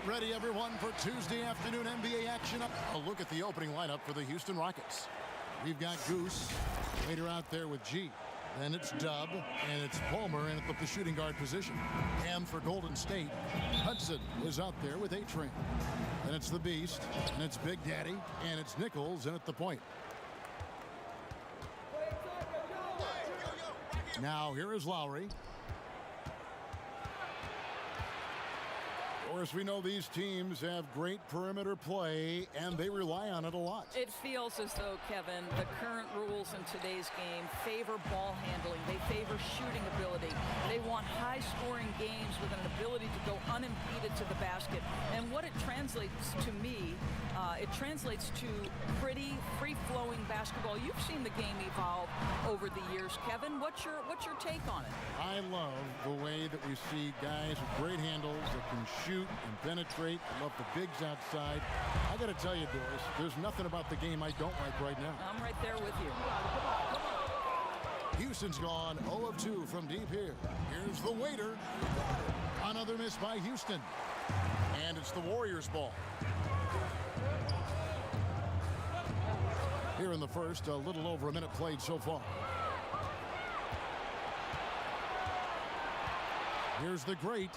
Get ready, everyone, for Tuesday afternoon NBA action. A look at the opening lineup for the Houston Rockets. We've got Goose, later out there with G. Then it's Dub, and it's Palmer in at the shooting guard position. And for Golden State, Hudson is out there with A-Train. Then it's the Beast, and it's Big Daddy, and it's Nichols in at the point. Now here is Lowry. Of course, we know these teams have great perimeter play, and they rely on it a lot. It feels as though, Kevin, the current rules in today's game favor ball handling. They favor shooting ability. They want high-scoring games with an ability to go unimpeded to the basket. And what it translates to me, it translates to pretty free-flowing basketball. You've seen the game evolve over the years, Kevin. What's your take on it? I love the way that we see guys with great handles that can shoot and penetrate. I love the bigs outside. I got to tell you, Doris, there's nothing about the game I don't like right now. I'm right there with you. Houston's gone 0 of 2 from deep here. Here's the waiter. Another miss by Houston. And it's the Warriors' ball. Here in the first, a little over a minute played so far. Here's the great.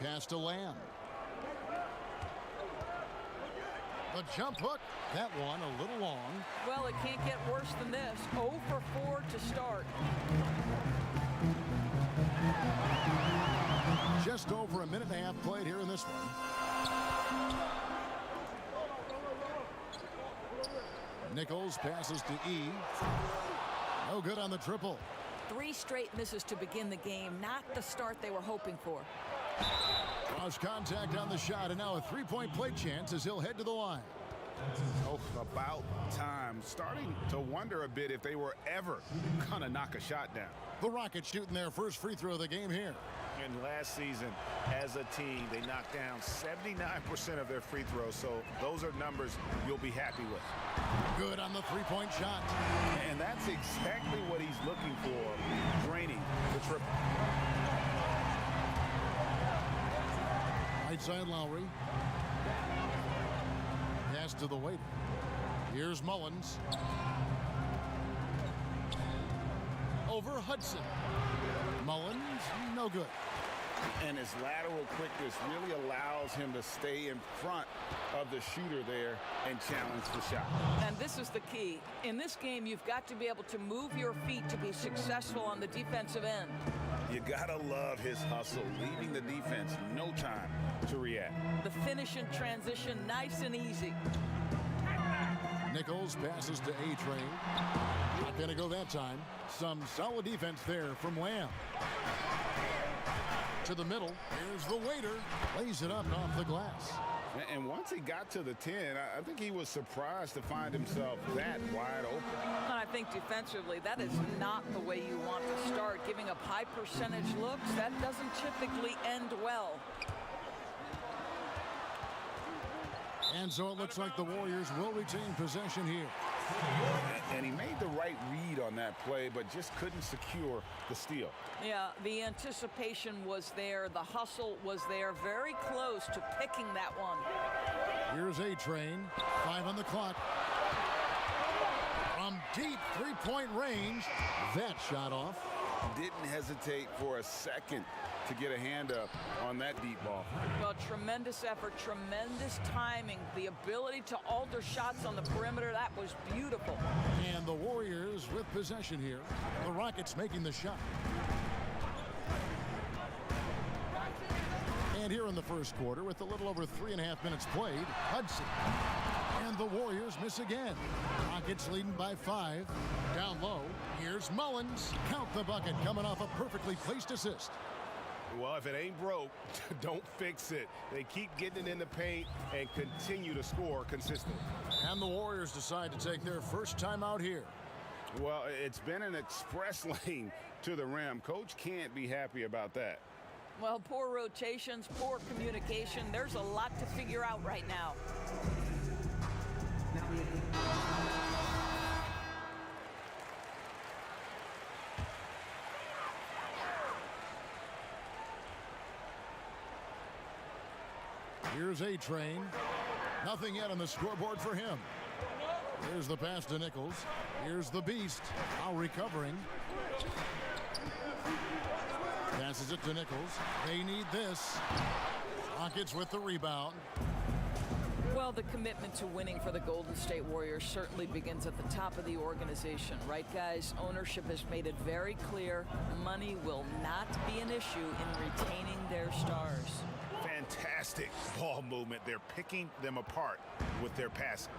Pass to Lamb. The jump hook. That one a little long. Well, it can't get worse than this. 0 for 4 to start. Just over a minute and a half played here in this one. Nichols passes to E. No good on the triple. 3 straight misses to begin the game. Not the start they were hoping for. Cross contact on the shot, and now a three-point play chance as he'll head to the line. Oh, about time. Starting to wonder a bit if they were ever gonna knock a shot down. The Rockets shooting their first free throw of the game here. And last season, as a team, they knocked down 79% of their free throws, so those are numbers you'll be happy with. Good on the three-point shot. And that's exactly what he's looking for, draining the triple. Right side Lowry. Pass to the waiter. Here's Mullins. Over Hudson. Mullins, no good. And his lateral quickness really allows him to stay in front of the shooter there and challenge the shot. And this is the key. In this game, you've got to be able to move your feet to be successful on the defensive end. You gotta love his hustle, leaving the defense no time to react. The finish in transition, nice and easy. Nichols passes to A-Train. Not gonna go that time. Some solid defense there from Lamb. To the middle. Here's the waiter. Lays it up off the glass. And once he got to the 10, I think he was surprised to find himself that wide open. And I think defensively, that is not the way you want to start. Giving up high percentage looks, that doesn't typically end well. And so it looks like the Warriors will retain possession here. And he made the right read on that play, but just couldn't secure the steal. Yeah, the anticipation was there. The hustle was there. Very close to picking that one. Here's A-Train. 5 on the clock. From deep three-point range. That shot off. Didn't hesitate for a second to get a hand up on that deep ball. Well, tremendous effort, tremendous timing, the ability to alter shots on the perimeter. That was beautiful. And the Warriors with possession here. The Rockets making the shot. And here in the first quarter, with a little over 3.5 minutes played, Hudson. And the Warriors miss again. Rockets leading by 5. Down low, here's Mullins. Count the bucket, coming off a perfectly placed assist. Well, if it ain't broke, don't fix it. They keep getting it in the paint and continue to score consistently. And the Warriors decide to take their first time out here. Well, it's been an express lane to the rim. Coach can't be happy about that. Well, poor rotations, poor communication. There's a lot to figure out right now. Here's A-Train. Nothing yet on the scoreboard for him. Here's the pass to Nichols. Here's the Beast. Now recovering. Passes it to Nichols. They need this. Rockets with the rebound. Well, the commitment to winning for the Golden State Warriors certainly begins at the top of the organization, right, guys? Ownership has made it very clear money will not be an issue in retaining their stars. Fantastic ball movement. They're picking them apart with their passing.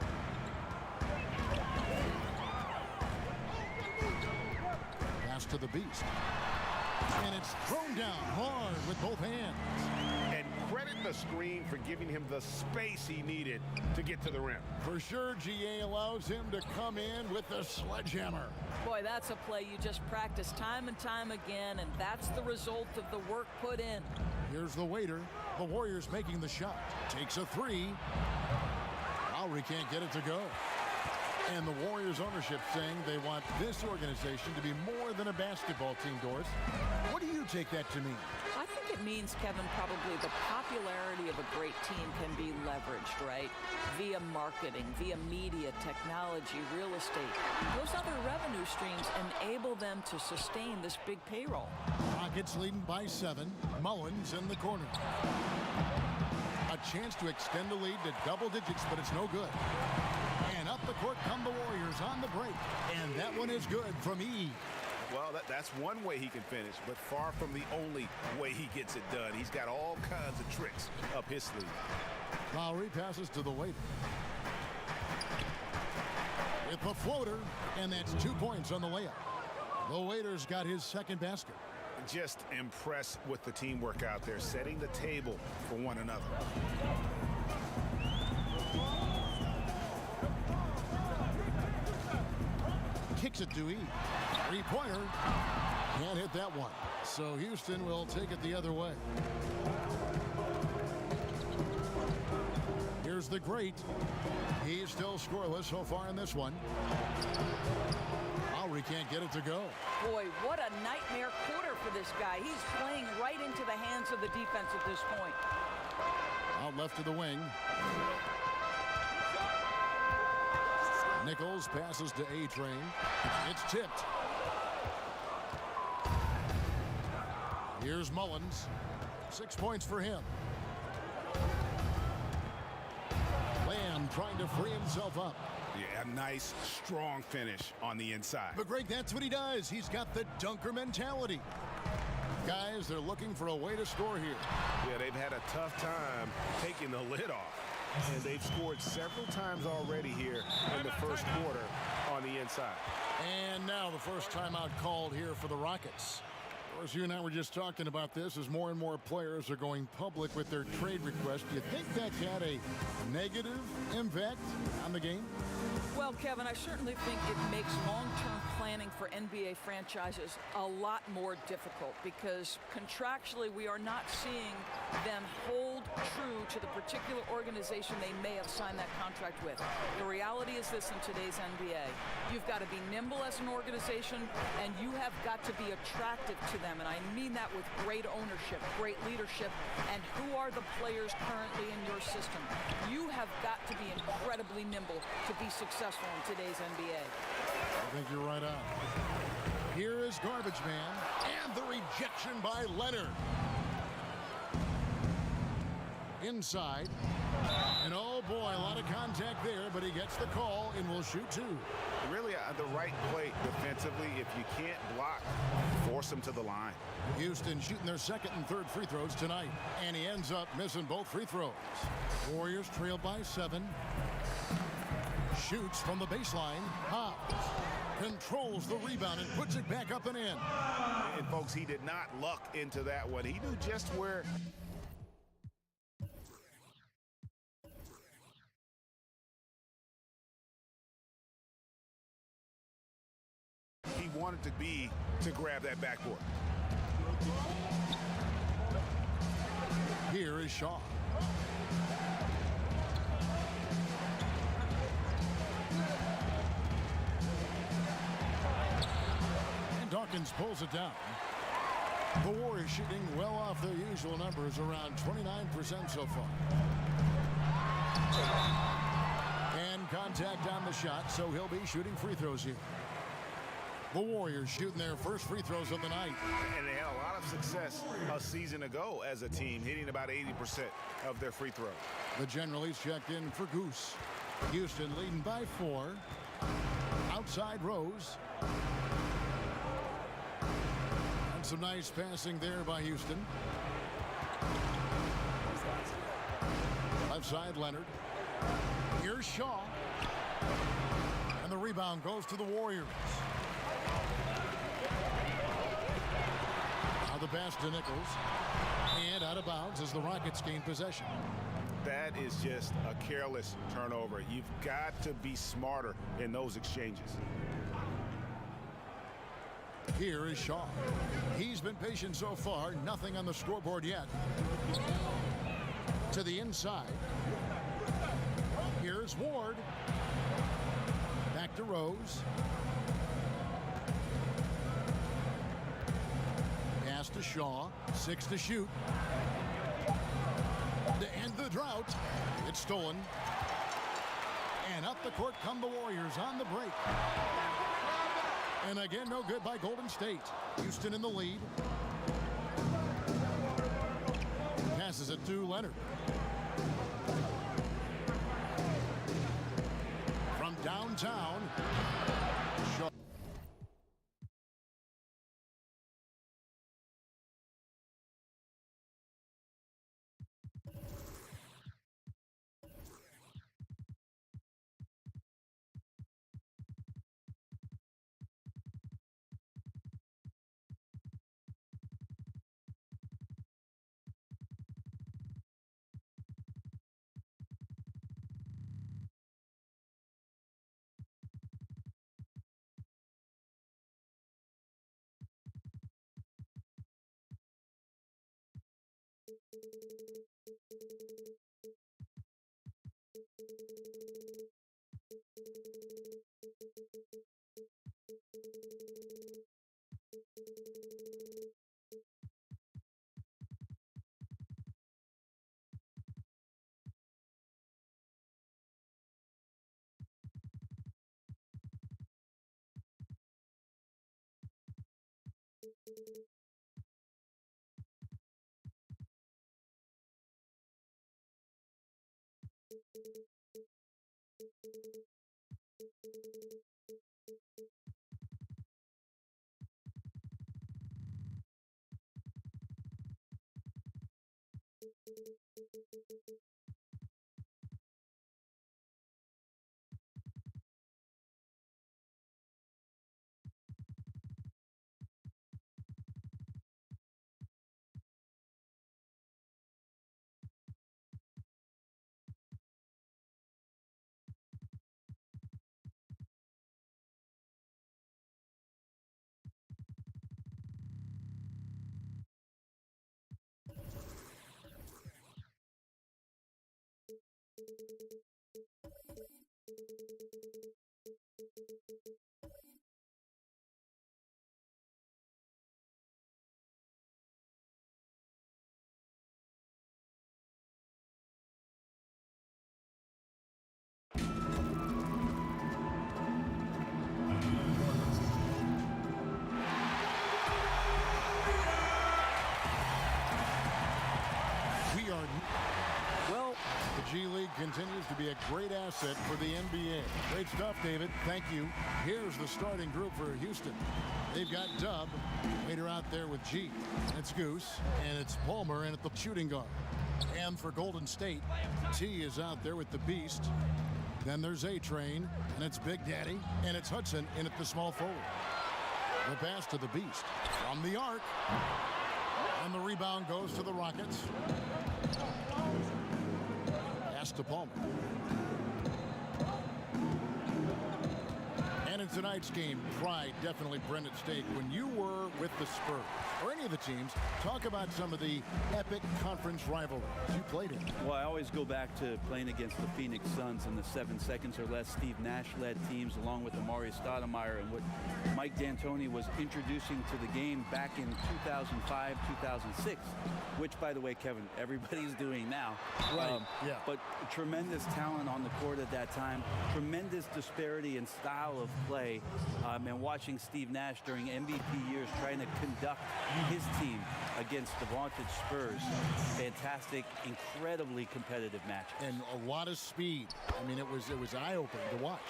Pass to the Beast. And it's thrown down hard with both hands. And credit the screen for giving him the space he needed to get to the rim. For sure, GA allows him to come in with the sledgehammer. Boy, that's a play you just practice time and time again, and that's the result of the work put in. Here's the waiter. The Warriors making the shot. Takes a three. Lowry can't get it to go. And the Warriors ownership saying they want this organization to be more than a basketball team, Doris. What do you take that to mean? I think it means, Kevin, probably the popularity of a great team can be leveraged, right? Via marketing, via media, technology, real estate. Those other revenue streams enable them to sustain this big payroll. Rockets leading by 7. Mullins in the corner. A chance to extend the lead to double digits, but it's no good. And up the court come the Warriors on the break. And that one is good from E. Well, that's one way he can finish, but far from the only way he gets it done. He's got all kinds of tricks up his sleeve. Lowry passes to the waiter. With the floater, and that's 2 points on the layup. The waiter's got his second basket. Just impressed with the teamwork out there, setting the table for one another. Kicks it to E. Three-pointer. Can't hit that one. So Houston will take it the other way. Here's the great. He's still scoreless so far in this one. Lowry can't get it to go. Boy, what a nightmare quarter for this guy. He's playing right into the hands of the defense at this point. Out left to the wing. Nichols passes to A-Train. It's tipped. Here's Mullins. 6 points for him. Lamb trying to free himself up. Yeah, a nice, strong finish on the inside. But Greg, that's what he does. He's got the dunker mentality. Guys, they're looking for a way to score here. Yeah, they've had a tough time taking the lid off. And they've scored several times already here in the first quarter on the inside. And now the first timeout called here for the Rockets. Of course, you and I were just talking about this as more and more players are going public with their trade requests. Do you think that had a negative impact on the game? Well, Kevin, I certainly think it makes long-term planning for NBA franchises a lot more difficult because contractually we are not seeing them hold true to the particular organization they may have signed that contract with. The reality is this in today's NBA. You've got to be nimble as an organization, and you have got to be attractive to them. And I mean that with great ownership, great leadership, and who are the players currently in your system. You have got to be incredibly nimble to be successful in today's NBA. I think you're right on. Here is Garbage Man, and the rejection by Leonard. Inside. And oh boy, a lot of contact there, but he gets the call and will shoot two. Really the right play defensively. If you can't block, force them to the line. Houston shooting their second and third free throws tonight, and he ends up missing both free throws. Warriors trail by 7. Shoots from the baseline. Hops. Controls the rebound and puts it back up and in. And folks, he did not luck into that one. He knew just where he wanted to be to grab that backboard. Here is Shaw. And Dawkins pulls it down. The Warriors shooting well off their usual numbers, around 29% so far. And contact on the shot, so he'll be shooting free throws here. The Warriors shooting their first free throws of the night. And they had a lot of success a season ago as a team, hitting about 80% of their free throws. The generally's checked in for Goose. Houston leading by 4. Outside Rose. And some nice passing there by Houston. Left side Leonard. Here's Shaw. And the rebound goes to the Warriors. Now the pass to Nichols. And out of bounds as the Rockets gain possession. That is just a careless turnover. You've got to be smarter in those exchanges. Here is Shaw. He's been patient so far. Nothing on the scoreboard yet. To the inside. Here's Ward. Back to Rose. Pass to Shaw. 6 to shoot. To end the drought. It's stolen. And up the court come the Warriors on the break. And again, no good by Golden State. Houston in the lead. Passes it to Leonard. From downtown. Shaw. G League continues to be a great asset for the NBA. Great stuff, David. Thank you. Here's the starting group for Houston. They've got Dub. Waiter out there with G. It's Goose. And it's Palmer in at the shooting guard. And for Golden State, T is out there with the Beast. Then there's A-Train. And it's Big Daddy. And it's Hudson in at the small forward. The pass to the Beast. From the arc. And the rebound goes to the Rockets. To Palmer. And And in tonight's game, pride definitely bred at stake. When you were with the Spurs, or any of the teams, talk about some of the epic conference rivalries you played in. Well, I always go back to playing against the Phoenix Suns in the 7 seconds or less Steve Nash-led teams, along with Amari Stoudemire, and what Mike D'Antoni was introducing to the game back in 2005, 2006, which, by the way, Kevin, everybody's doing now. Right, yeah. But tremendous talent on the court at that time, tremendous disparity in style of play, and watching Steve Nash during MVP years trying to conduct his team against the vaunted Spurs. Fantastic, incredibly competitive match. And a lot of speed. I mean, it was eye-opening to watch.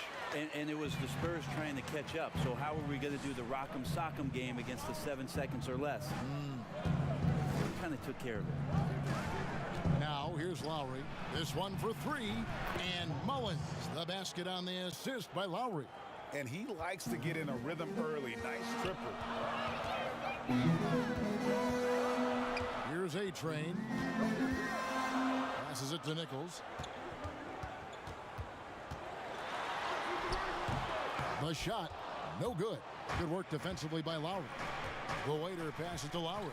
And it was the Spurs trying to catch up. So how are we going to do the rock'em sock'em game against the 7 seconds or less? We kind of took care of it. Now, here's Lowry. This one for 3. And Mullins, the basket on the assist by Lowry. And he likes to get in a rhythm early. Nice triple. Here's A-Train. Passes it to Nichols. The shot, no good. Good work defensively by Lowry. The waiter passes to Lowry.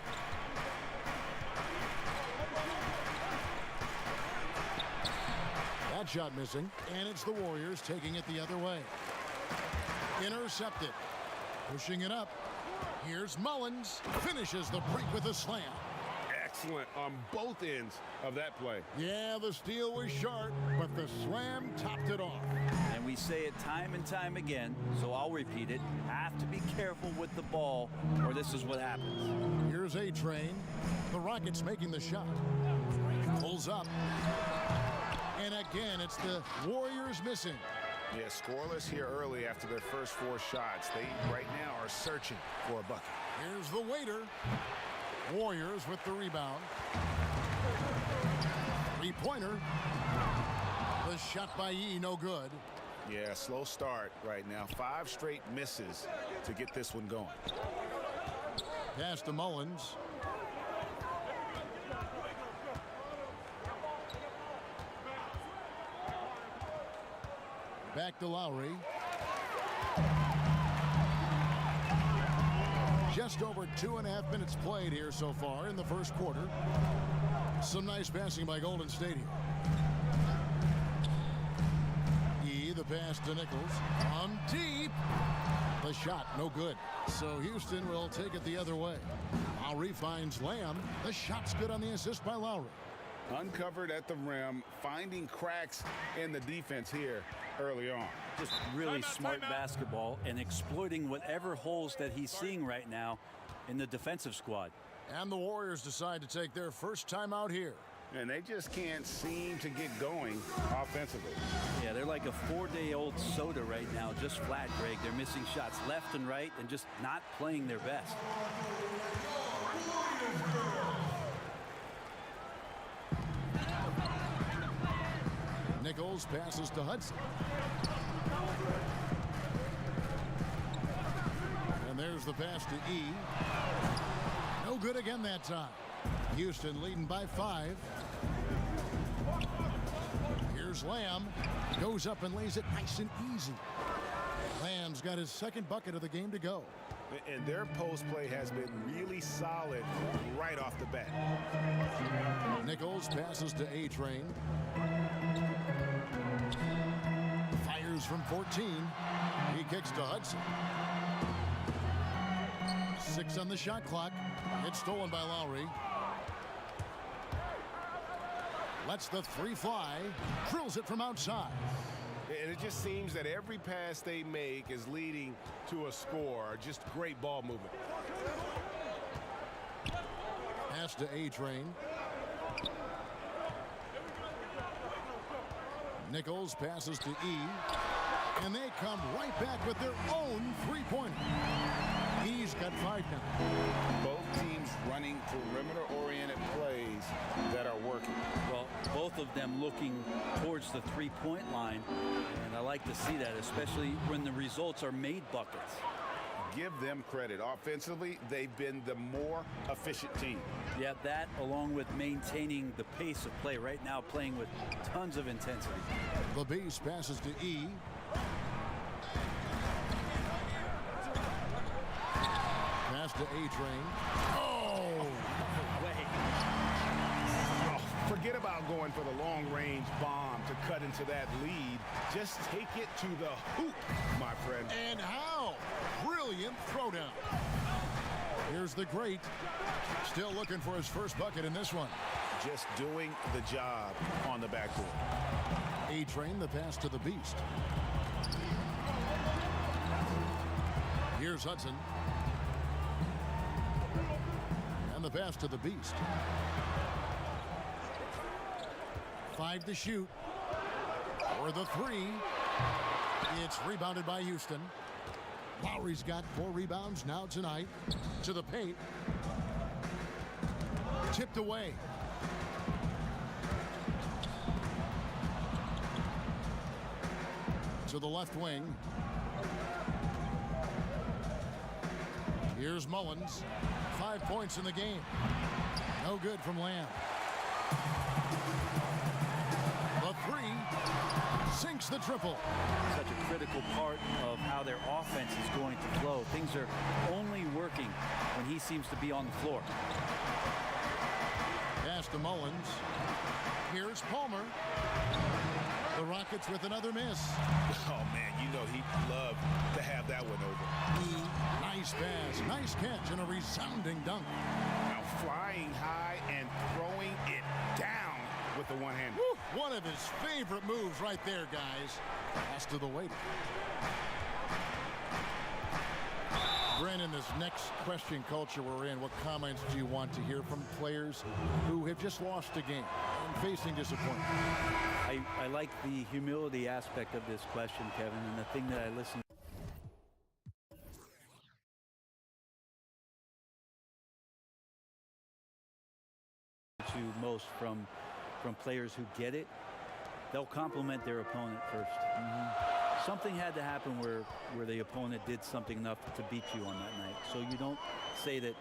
That shot missing, and it's the Warriors taking it the other way. Intercepted. Pushing it up. Here's Mullins. Finishes the break with a slam. Excellent on both ends of that play. Yeah, the steal was short, but the slam topped it off. And we say it time and time again, so I'll repeat it. Have to be careful with the ball, or this is what happens. Here's A-Train. The Rockets making the shot. Pulls up. And again, it's the Warriors missing. Yeah, scoreless here early after their first 4 shots. They right now are searching for a bucket. Here's the waiter. Warriors with the rebound. 3-pointer. The shot by Yee, no good. Yeah, slow start right now. 5 straight misses to get this one going. Pass to Mullins. Back to Lowry. Just over 2.5 minutes played here so far in the first quarter. Some nice passing by Golden State here. Yee, the pass to Nichols. On deep. The shot, no good. So Houston will take it the other way. Lowry finds Lamb. The shot's good on the assist by Lowry. Uncovered at the rim, finding cracks in the defense here early on. Just really smart basketball and exploiting whatever holes that he's seeing right now in the defensive squad. And the Warriors decide to take their first time out here. And they just can't seem to get going offensively. Yeah, they're like a 4-day-old soda right now, just flat, Greg. They're missing shots left and right and just not playing their best. Nichols passes to Hudson. And there's the pass to E. No good again that time. Houston leading by 5. Here's Lamb. Goes up and lays it nice and easy. Lamb's got his second bucket of the game to go. And their post play has been really solid right off the bat. Nichols passes to A-Train. Fires from 14. He kicks to Hudson. 6 on the shot clock. It's stolen by Lowry. Lets the 3 fly. Drills it from outside. And it just seems that every pass they make is leading to a score. Just great ball movement. Pass to A-Train. Nichols passes to E. And they come right back with their own 3-pointer. He's got 5 now. Both teams running perimeter-oriented plays that are working. Well, both of them looking towards the 3-point line, and I like to see that, especially when the results are made buckets. Give them credit. Offensively, they've been the more efficient team. Yeah, that along with maintaining the pace of play right now, playing with tons of intensity. The base passes to E. to A-Train. Oh! Way. Oh, forget about going for the long-range bomb to cut into that lead. Just take it to the hoop, my friend. And how? Brilliant throwdown. Here's the great. Still looking for his first bucket in this one. Just doing the job on the backboard. A-Train, the pass to the Beast. Here's Hudson. And the pass to the Beast. 5 to shoot. For the 3. It's rebounded by Houston. Lowry's got 4 rebounds now tonight. To the paint. Tipped away. To the left wing. Here's Mullins. 5 points in the game. No good from Lamb. The 3 sinks the triple. Such a critical part of how their offense is going to flow. Things are only working when he seems to be on the floor. Pass to Mullins. Here's Palmer. The Rockets with another miss. Oh, man, you know he'd love to have that one over. Nice pass, nice catch, and a resounding dunk. Now flying high and throwing it down with the one hand. One of his favorite moves right there, guys. Pass to the waiter. Brandon, this next question culture we're in, what comments do you want to hear from players who have just lost a game and facing disappointment? I like the humility aspect of this question, Kevin, and the thing that I listen to most from players who get it. They'll compliment their opponent first. Something had to happen where the opponent did something enough to beat you on that night. So you don't say that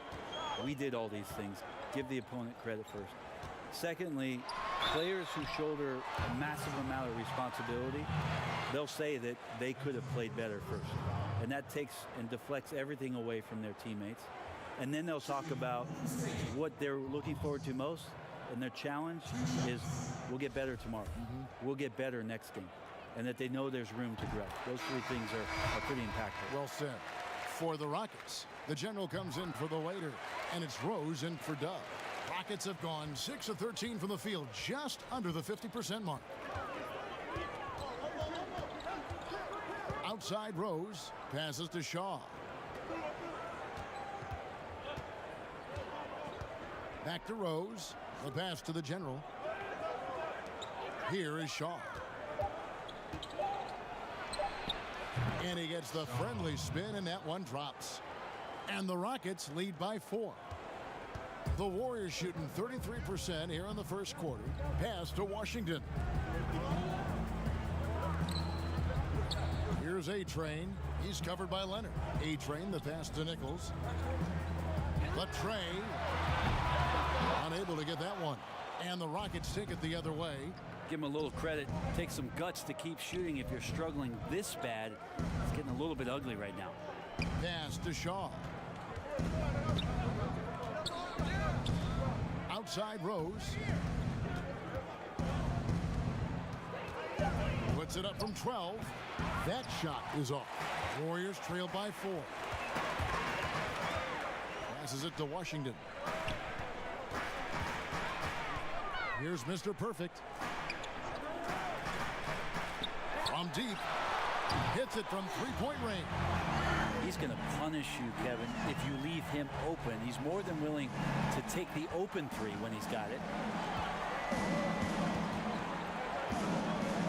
we did all these things. Give the opponent credit first. Secondly, players who shoulder a massive amount of responsibility, they'll say that they could have played better first. And that takes and deflects everything away from their teammates. And then they'll talk about what they're looking forward to most. And their challenge is, we'll get better tomorrow. We'll get better next game. And that they know there's room to grow. Those 3 things are pretty impactful. Well said. For the Rockets, the general comes in for the waiter, and it's Rose in for Dub. Rockets have gone 6 of 13 from the field, just under the 50% mark. Outside Rose, passes to Shaw. Back to Rose, the pass to the general. Here is Shaw. And he gets the friendly spin, and that one drops. And the Rockets lead by 4. The Warriors shooting 33% here in the first quarter. Pass to Washington. Here's A-Train. He's covered by Leonard. A-Train, the pass to Nichols. The tray. Unable to get that one. And the Rockets take it the other way. Give him a little credit. Take some guts to keep shooting if you're struggling this bad. It's getting a little bit ugly right now. Pass to Shaw. Outside Rose. Puts it up from 12. That shot is off. Warriors trail by 4. Passes it to Washington. Here's Mr. Perfect. From deep. Hits it from 3-point range. He's going to punish you, Kevin, if you leave him open. He's more than willing to take the open 3 when he's got it.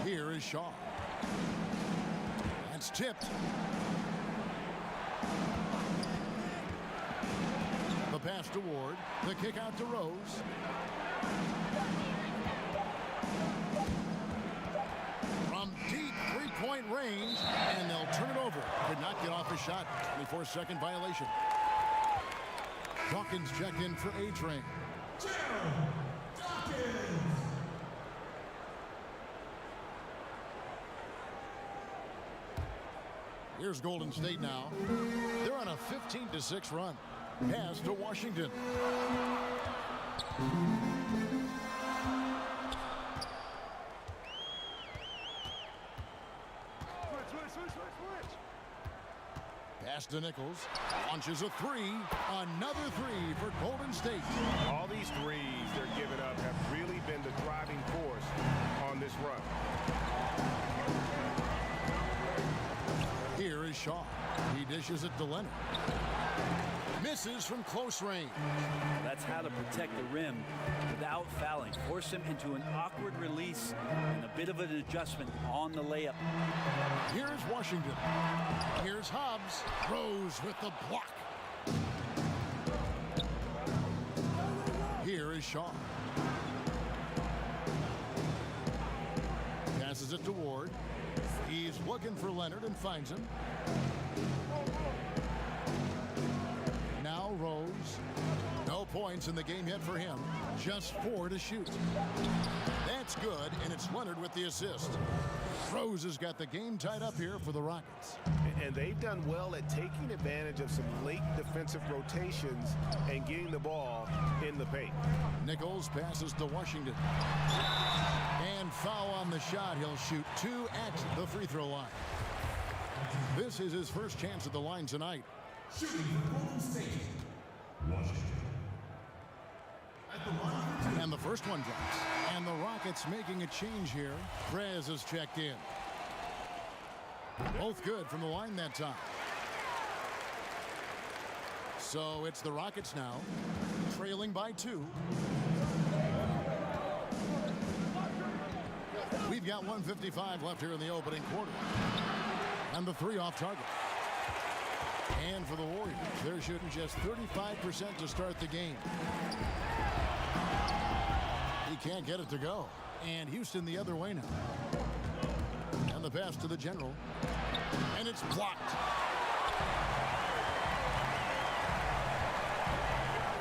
Here is Shaw. It's tipped. The pass to Ward. The kick out to Rose. From deep 3-point range, and they'll turn it over. Could not get off a shot. 24-second violation. Dawkins check in for A-Train. Here's Golden State now. They're on a 15-6 run. Pass to Washington. Pass to Nichols. Launches a three. Another three for Golden State. All these threes they're giving up have really been the driving force on this run. Here is Shaw. He dishes it to Leonard. Misses from close range. That's how to protect the rim without fouling. Force him into an awkward release and a bit of an adjustment on the layup. Here's Washington. Here's Hobbs. Rose with the block. Here is Shaw. Passes it to Ward. He's looking for Leonard and finds him. Now Rose. No points in the game yet for him. Just 4 to shoot. That's good, and it's Leonard with the assist. Rose has got the game tied up here for the Rockets. And they've done well at taking advantage of some late defensive rotations and getting the ball in the paint. Nichols passes to Washington. And foul on the shot. He'll shoot 2 at the free throw line. This is his first chance at the line tonight. Shooting for Golden State, Washington. At the line. And the first one drops. And the Rockets making a change here. Prez has checked in. Both good from the line that time. So it's the Rockets now, trailing by 2. We've got 1:55 left here in the opening quarter. And the 3 off target. And for the Warriors, they're shooting just 35% to start the game. He can't get it to go. And Houston the other way now. And the pass to the general. And it's blocked.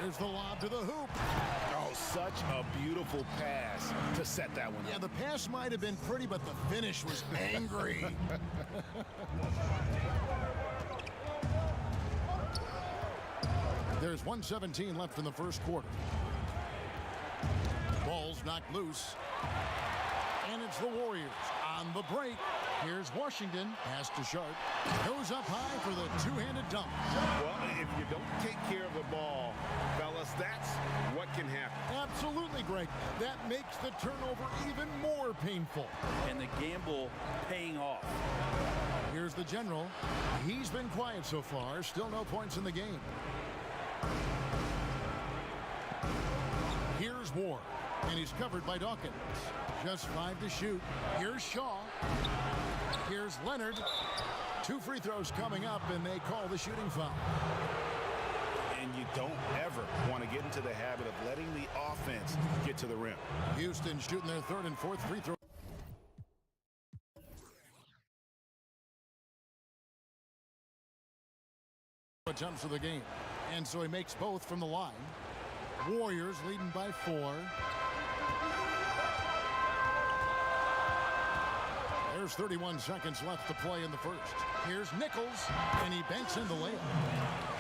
There's the lob to the hoop. Oh, such a beautiful pass to set that one up. Yeah, the pass might have been pretty, but the finish was angry. There's 1:17 left in the first quarter. Ball's knocked loose. And it's the Warriors on the break. Here's Washington. Pass to Sharp. Goes up high for the two-handed dunk. Well, if you don't take care of the ball, fellas, that's what can happen. Absolutely, Greg. That makes the turnover even more painful. And the gamble paying off. Here's the general. He's been quiet so far. Still no points in the game. Here's Ward. And he's covered by Dawkins. Just 5 to shoot. Here's Shaw. Here's Leonard. 2 free throws coming up, and they call the shooting foul. And you don't ever want to get into the habit of letting the offense get to the rim. Houston shooting their 3rd and 4th free throw. Attempts of the game. And so he makes both from the line. Warriors leading by 4. There's 31 seconds left to play in the first. Here's Nichols, and he banks in the layup.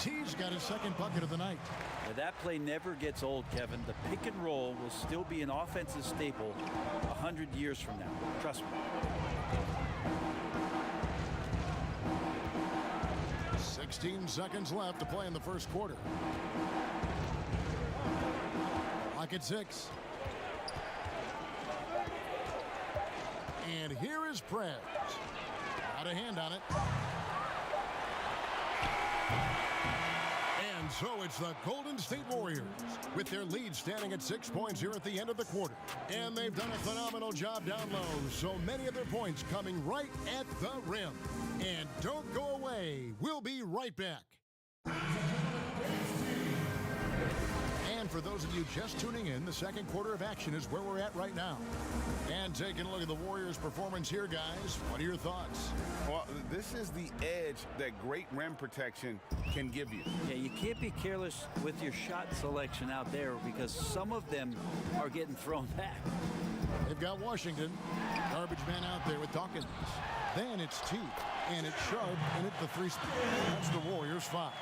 T's got his 2nd bucket of the night. Now, that play never gets old, Kevin. The pick and roll will still be an offensive staple 100 years from now. Trust me. 16 seconds left to play in the first quarter. Clock at 6. And here is Prez. Got a hand on it. And so it's the Golden State Warriors with their lead standing at 6 points here at the end of the quarter. And they've done a phenomenal job down low. So many of their points coming right at the rim. And don't go away. We'll be right back. And for those of you just tuning in, the second quarter of action is where we're at right now. And taking a look at the Warriors' performance here, guys. What are your thoughts? Well, this is the edge that great rim protection can give you. Yeah, you can't be careless with your shot selection out there because some of them are getting thrown back. They've got Washington. Garbage man out there with Dawkins. Then it's T. And it's Sharp. And it's the 3 spot. That's the Warriors' 5.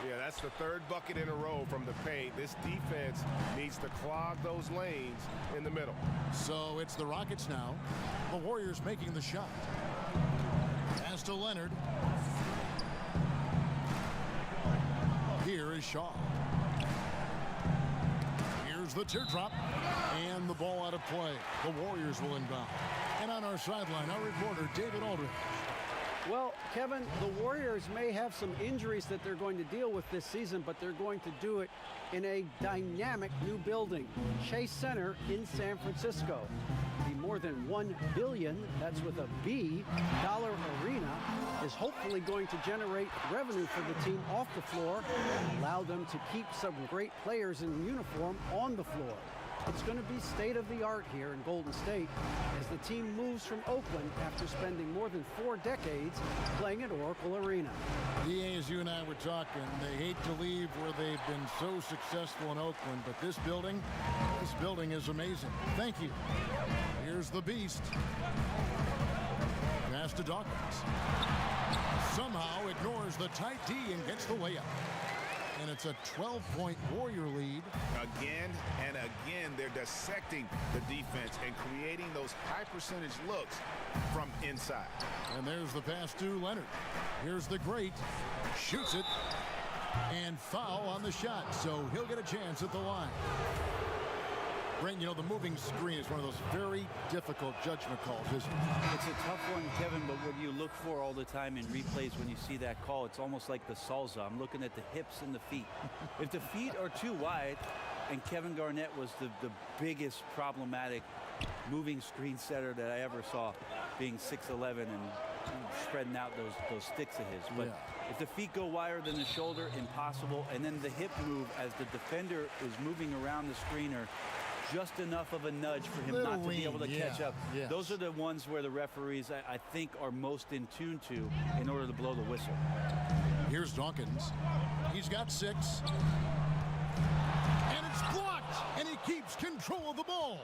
Yeah, that's the third bucket in a row from the paint. This defense needs to clog those lanes in the middle. So it's the Rockets now. The Warriors making the shot. Pass to Leonard. Here is Shaw. Here's the teardrop. And the ball out of play. The Warriors will inbound. And on our sideline, our reporter, David Aldridge. Well, Kevin, the Warriors may have some injuries that they're going to deal with this season, but they're going to do it in a dynamic new building, Chase Center in San Francisco. The more than $1 billion, that's with a B, dollar arena is hopefully going to generate revenue for the team off the floor and allow them to keep some great players in uniform on the floor. It's going to be state-of-the-art here in Golden State as the team moves from Oakland after spending more than 4 decades playing at Oracle Arena. DA, as you and I were talking, they hate to leave where they've been so successful in Oakland, but this building is amazing. Thank you. Here's the Beast. Pass to Dawkins. Somehow ignores the tight D and gets the layup. And it's a 12-point Warrior lead. Again and again, they're dissecting the defense and creating those high-percentage looks from inside. And there's the pass to Leonard. Here's the great. Shoots it. And foul on the shot. So he'll get a chance at the line. Brent, you know, the moving screen is one of those very difficult judgment calls, isn't it? It's a tough one, Kevin, but what you look for all the time in replays when you see that call, it's almost like the salsa. I'm looking at the hips and the feet. If the feet are too wide, and Kevin Garnett was the biggest problematic moving screen setter that I ever saw, being 6'11" and spreading out those sticks of his. But if the feet go wider than the shoulder, impossible. And then the hip move as the defender is moving around the screener, just enough of a nudge for him not to be able to catch up. Yes. Those are the ones where the referees, I think, are most in tune to in order to blow the whistle. Here's Dawkins. He's got 6. And it's blocked. And he keeps control of the ball.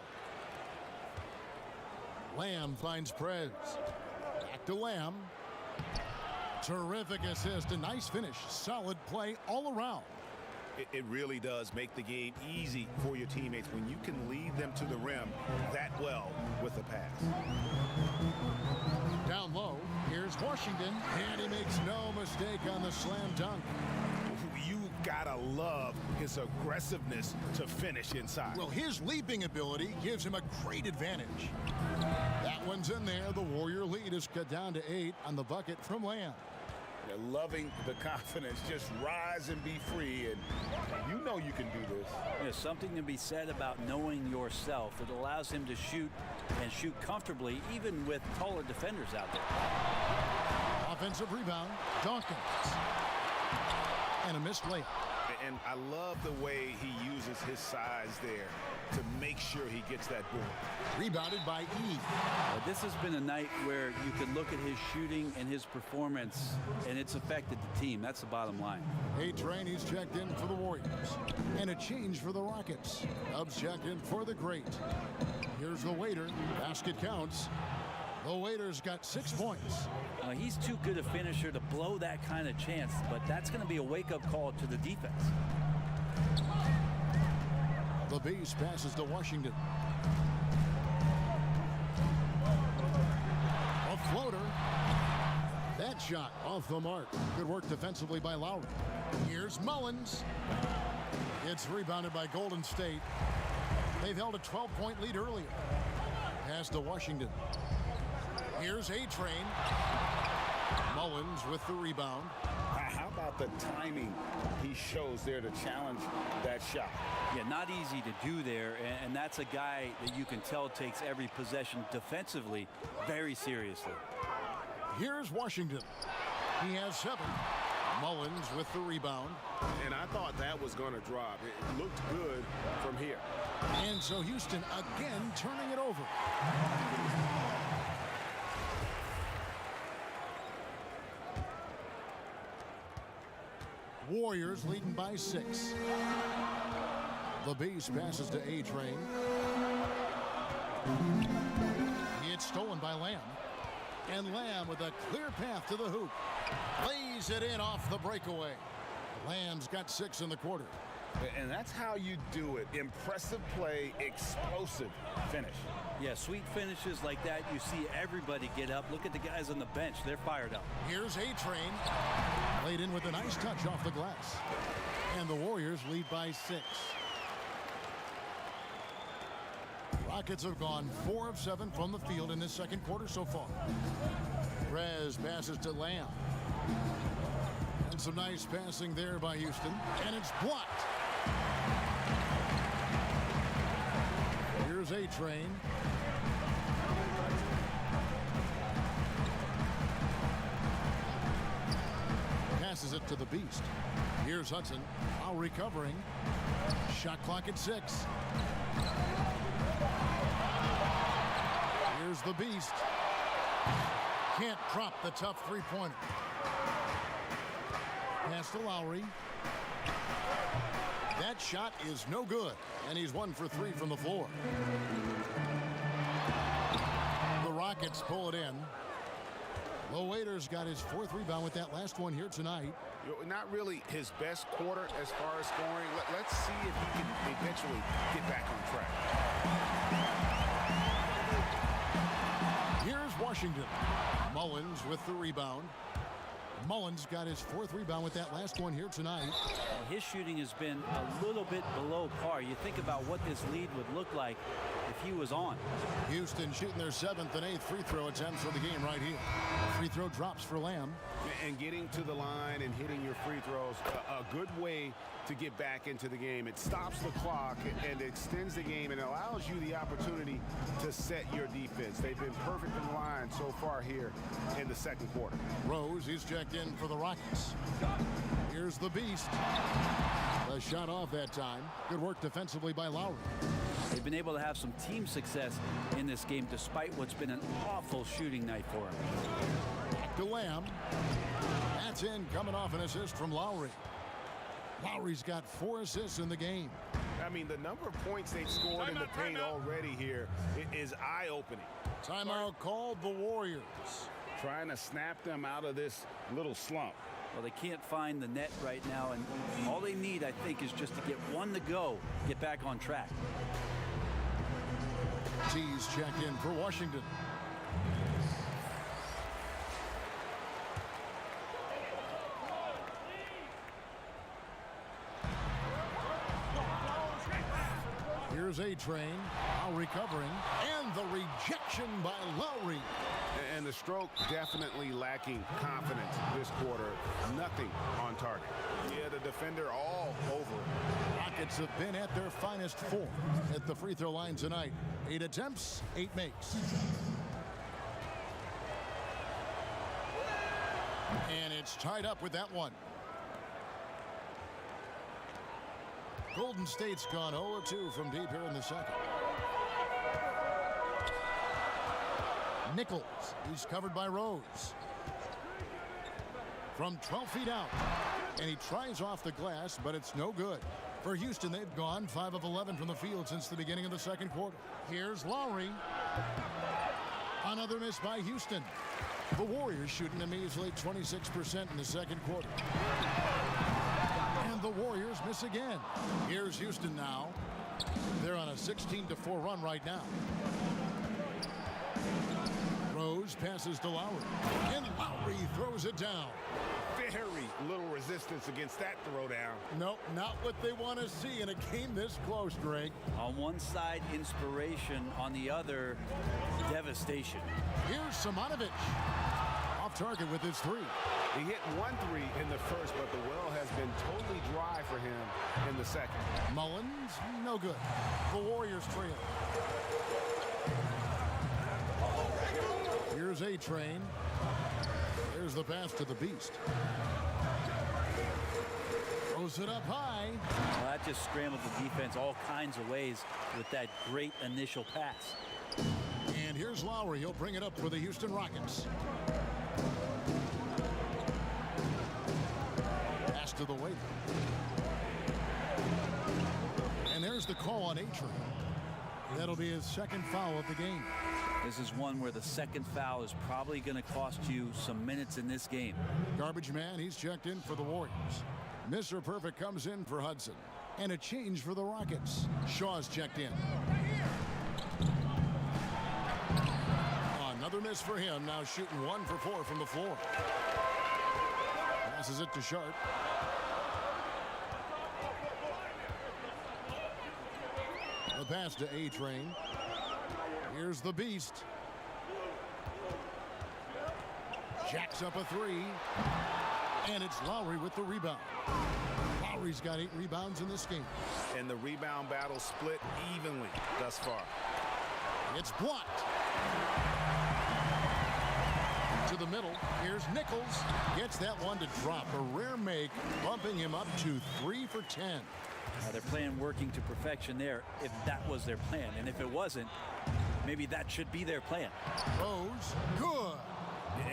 Lamb finds Prez. Back to Lamb. Terrific assist. A nice finish. Solid play all around. It really does make the game easy for your teammates when you can lead them to the rim that well with a pass. Down low, here's Washington, and he makes no mistake on the slam dunk. You gotta love his aggressiveness to finish inside. Well, his leaping ability gives him a great advantage. That one's in there. The Warrior lead is cut down to 8 on the bucket from Lamb. They're loving the confidence. Just rise and be free, and you know you can do this. There's something to be said about knowing yourself. It allows him to shoot and shoot comfortably, even with taller defenders out there. Offensive rebound, Dawkins. And a missed layup. And I love the way he uses his size there to make sure he gets that board. Rebounded by E. This has been a night where you can look at his shooting and his performance, and it's affected the team. That's the bottom line. A-Train, he's checked in for the Warriors. And a change for the Rockets. Dubs checked in for the Great. Here's the Waiter. Basket counts. The Waiter's got 6 points. He's too good a finisher to blow that kind of chance, but that's going to be a wake-up call to the defense. The Beast passes to Washington. A floater. That shot off the mark. Good work defensively by Lowry. Here's Mullins. It's rebounded by Golden State. They've held a 12-point lead earlier. Pass to Washington. Here's A-Train. Mullins with the rebound. How about the timing he shows there to challenge that shot? Yeah, not easy to do there, and that's a guy that you can tell takes every possession defensively very seriously. Here's Washington. He has 7. Mullins with the rebound. And I thought that was going to drop. It looked good from here. And so Houston again turning it over. Warriors leading by 6. The Beast passes to A-Train. It's stolen by Lamb. And Lamb with a clear path to the hoop. Lays it in off the breakaway. Lamb's got 6 in the quarter. And that's how you do it. Impressive play, explosive finish. Yeah, sweet finishes like that, you see everybody get up. Look at the guys on the bench. They're fired up. Here's A-Train. Laid in with a nice touch off the glass. And the Warriors lead by 6. Rockets have gone 4 of 7 from the field in this second quarter so far. Rez passes to Lamb. And some nice passing there by Houston. And it's blocked. Here's A-Train. Passes it to the Beast. Here's Hudson. Now recovering. Shot clock at 6. Here's the Beast. Can't drop the tough three-pointer. Pass to Lowry. That shot is no good, and he's 1 for 3 from the floor. The Rockets pull it in. Low Waiter's got his 4th rebound with that last one here tonight. Not really his best quarter as far as scoring. Let's see if he can eventually get back on track. Here's Washington. Mullins with the rebound. Mullins got his 4th rebound with that last one here tonight. His shooting has been a little bit below par. You think about what this lead would look like if he was on. Houston shooting their 7th and 8th free throw attempts for the game right here. Free throw drops for Lamb. And getting to the line and hitting your free throws, a good way to get back into the game. It stops the clock and extends the game and allows you the opportunity to set your defense. They've been perfect in the line so far here in the second quarter. Rose, he's checked in for the Rockets. Here's the Beast. A shot off that time. Good work defensively by Lowry. They've been able to have some team success in this game despite what's been an awful shooting night for him. To Lamb. That's in, coming off an assist from Lowry. Lowry's got 4 assists in the game. I mean, the number of points they've scored in the paint already here is eye-opening. Timeout called the Warriors. Trying to snap them out of this little slump. Well, they can't find the net right now, and all they need, I think, is just to get one to go, get back on track. T's checked in for Washington. Here's A-Train, now recovering, and the rejection by Lowry. And the stroke definitely lacking confidence this quarter. Nothing on target. Yeah, the defender all over. Rockets have been at their finest 4 at the free throw line tonight. 8 attempts, 8 makes. And it's tied up with that one. Golden State's gone 0-2 from deep here in the second. Nichols, he's covered by Rose. From 12 feet out. And he tries off the glass, but it's no good. For Houston, they've gone 5 of 11 from the field since the beginning of the second quarter. Here's Lowry. Another miss by Houston. The Warriors shooting a measly 26% in the second quarter. And the Warriors miss again. Here's Houston now. They're on a 16-4 run right now. Rose passes to Lowry. And Lowry throws it down. Very little resistance against that throwdown. No, not what they want to see in a game this close, Greg. On one side, inspiration. On the other, devastation. Here's Simonovic. Off target with his 3. He hit 1 3 in the first, but the well has been totally dry for him in the second. Mullins, no good. The Warriors trail. Here's A-Train. There's the pass to the Beast. Throws it up high. Well, that just scrambled the defense all kinds of ways with that great initial pass. And here's Lowry. He'll bring it up for the Houston Rockets. Pass to the waiter. And there's the call on A-Train. That'll be his second foul of the game. This is one where the second foul is probably going to cost you some minutes in this game. Garbage man, he's checked in for the Warriors. Mr. Perfect comes in for Hudson. And a change for the Rockets. Shaw's checked in. Another miss for him. Now shooting 1 for 4 from the floor. Passes it to Sharp. The pass to A-Train. Here's the Beast. Jacks up a 3. And it's Lowry with the rebound. Lowry's got 8 rebounds in this game. And the rebound battle split evenly thus far. It's blocked. To the middle. Here's Nichols. Gets that one to drop. A rare make, bumping him up to 3 for 10. They're playing working to perfection there if that was their plan. And if it wasn't, maybe that should be their plan. Rose, good.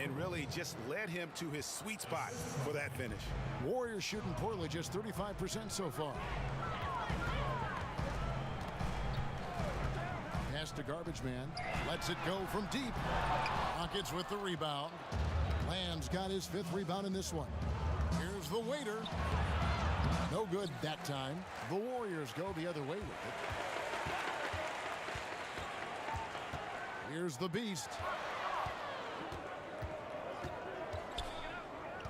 And really just led him to his sweet spot for that finish. Warriors shooting poorly, just 35% so far. Pass to Garbage Man. Lets it go from deep. Rockets with the rebound. Lamb's got his 5th rebound in this one. Here's the waiter. No good that time. The Warriors go the other way with it. Here's the Beast.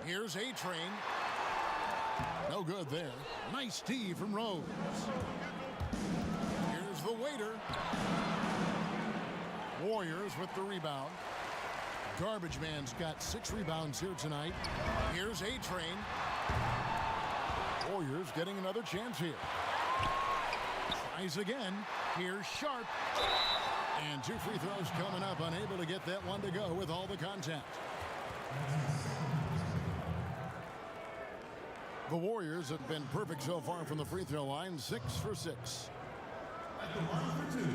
Here's A-Train. No good there. Nice D from Rose. Here's the waiter. Warriors with the rebound. Garbage Man's got 6 rebounds here tonight. Here's A-Train. Warriors getting another chance here. Tries again. Here's Sharp. And 2 free throws coming up. Unable to get that one to go with all the contact. The Warriors have been perfect so far from the free throw line. 6 for 6. At the line for 2.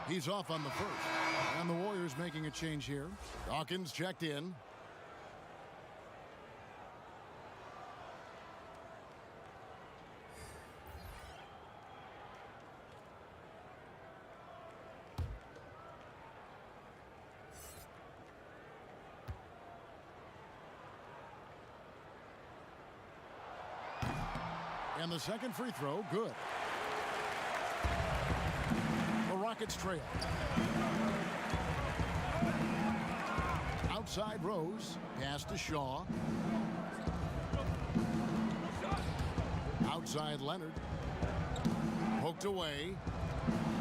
He's off on the first. And the Warriors making a change here. Dawkins checked in. And the second free throw, good. The Rockets trail. Outside Rose. Pass to Shaw. Outside Leonard. Poked away.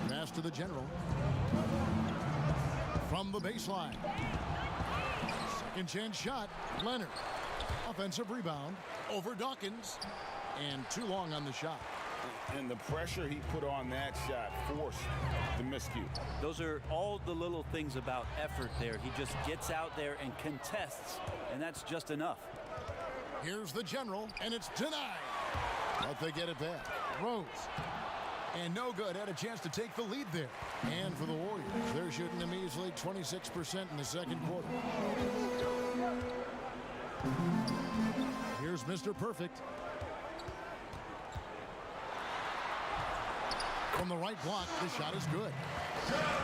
Pass to the general. From the baseline. Second chance shot. Leonard. Offensive rebound. Over Dawkins. And too long on the shot. And the pressure he put on that shot forced the miscue. Those are all the little things about effort there. He just gets out there and contests, and that's just enough. Here's the general, and it's denied. But they get it back. Rose. And no good. Had a chance to take the lead there. And for the Warriors, they're shooting a measly 26% in the second quarter. Here's Mr. Perfect. From the right block, the shot is good.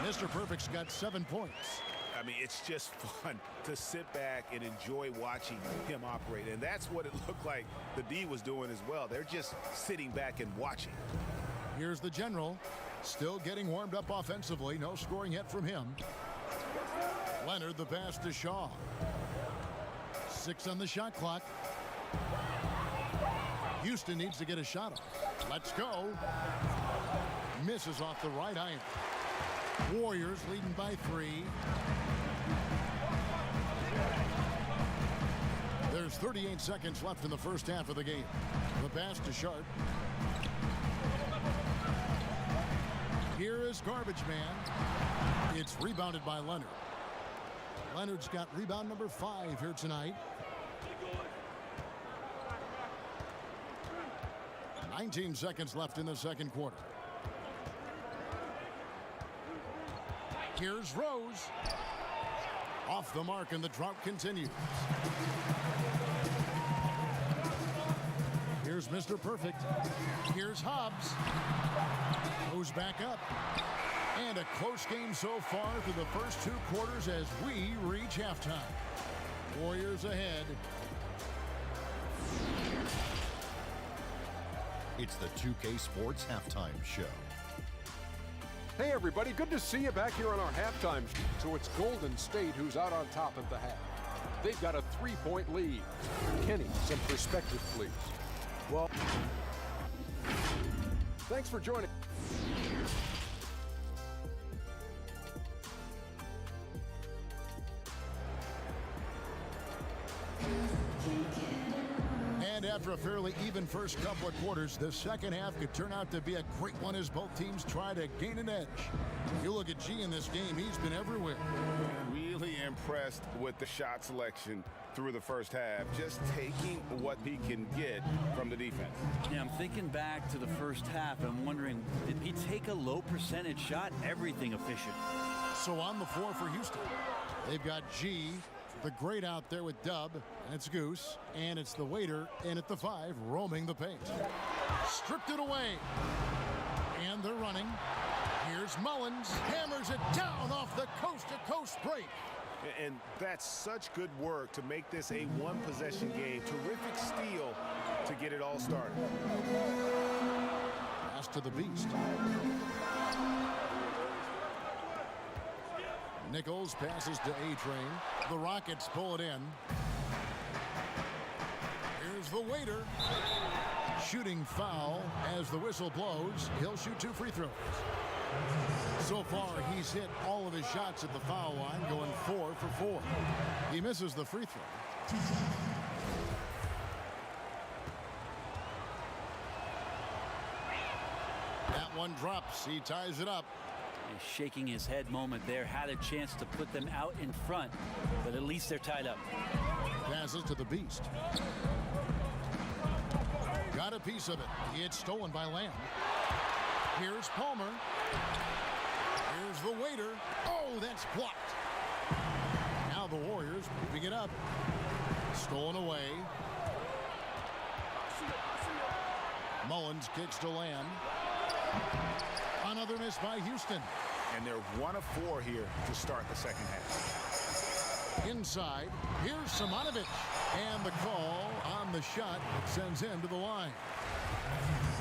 Mr. Perfect's got 7 points. I mean, it's just fun to sit back and enjoy watching him operate. And that's what it looked like the D was doing as well. They're just sitting back and watching. Here's the general. Still getting warmed up offensively. No scoring yet from him. Leonard, the pass to Shaw. 6 on the shot clock. Houston needs to get a shot off. Let's go. Misses off the right iron. Warriors leading by 3. There's 38 seconds left in the first half of the game. The pass to Sharp. Here is Garbage Man. It's rebounded by Leonard. Leonard's got rebound number 5 here tonight. 19 seconds left in the second quarter. Here's Rose. Off the mark, and the drought continues. Here's Here's Mr. Perfect. Here's Hobbs. Goes back up. And a close game so far through the first 2 quarters as we reach halftime. Warriors ahead. It's the 2K Sports Halftime Show. Hey everybody, good to see you back here on our halftime. So it's Golden State who's out on top at the half. They've got a 3-point lead. Kenny, some perspective, please. Well, thanks for joining. And after a fairly even first couple of quarters, the second half could turn out to be a great one as both teams try to gain an edge. You look at G in this game, he's been everywhere. Really impressed with the shot selection through the first half, just taking what he can get from the defense. Yeah, I'm thinking back to the first half. I'm wondering, did he take a low percentage shot? Everything efficient. So on the floor for Houston, they've got G, the great out there with Dub, and it's Goose, and it's the waiter in at the 5, roaming the paint. Stripped it away, and they're running. Here's Mullins, hammers it down off the coast-to-coast break. And that's such good work to make this a one-possession game. Terrific steal to get it all started. Pass to the Beast. Nichols passes to A-Train. The Rockets pull it in. Here's the waiter. Shooting foul as the whistle blows. He'll shoot 2 free throws. So far, he's hit all of his shots at the foul line, going 4 for 4. He misses the free throw. That one drops. He ties it up. A shaking his head moment there. Had a chance to put them out in front, but at least they're tied up. Passes to the Beast. Got a piece of it. It's stolen by Lamb. Here's Palmer. Here's the waiter. Oh, that's blocked. Now the Warriors moving it up. Stolen away. Mullins kicks to Lamb. Another miss by Houston. And they're 1 of 4 here to start the second half. Inside, here's Simonovic. And the call on the shot that sends him to the line.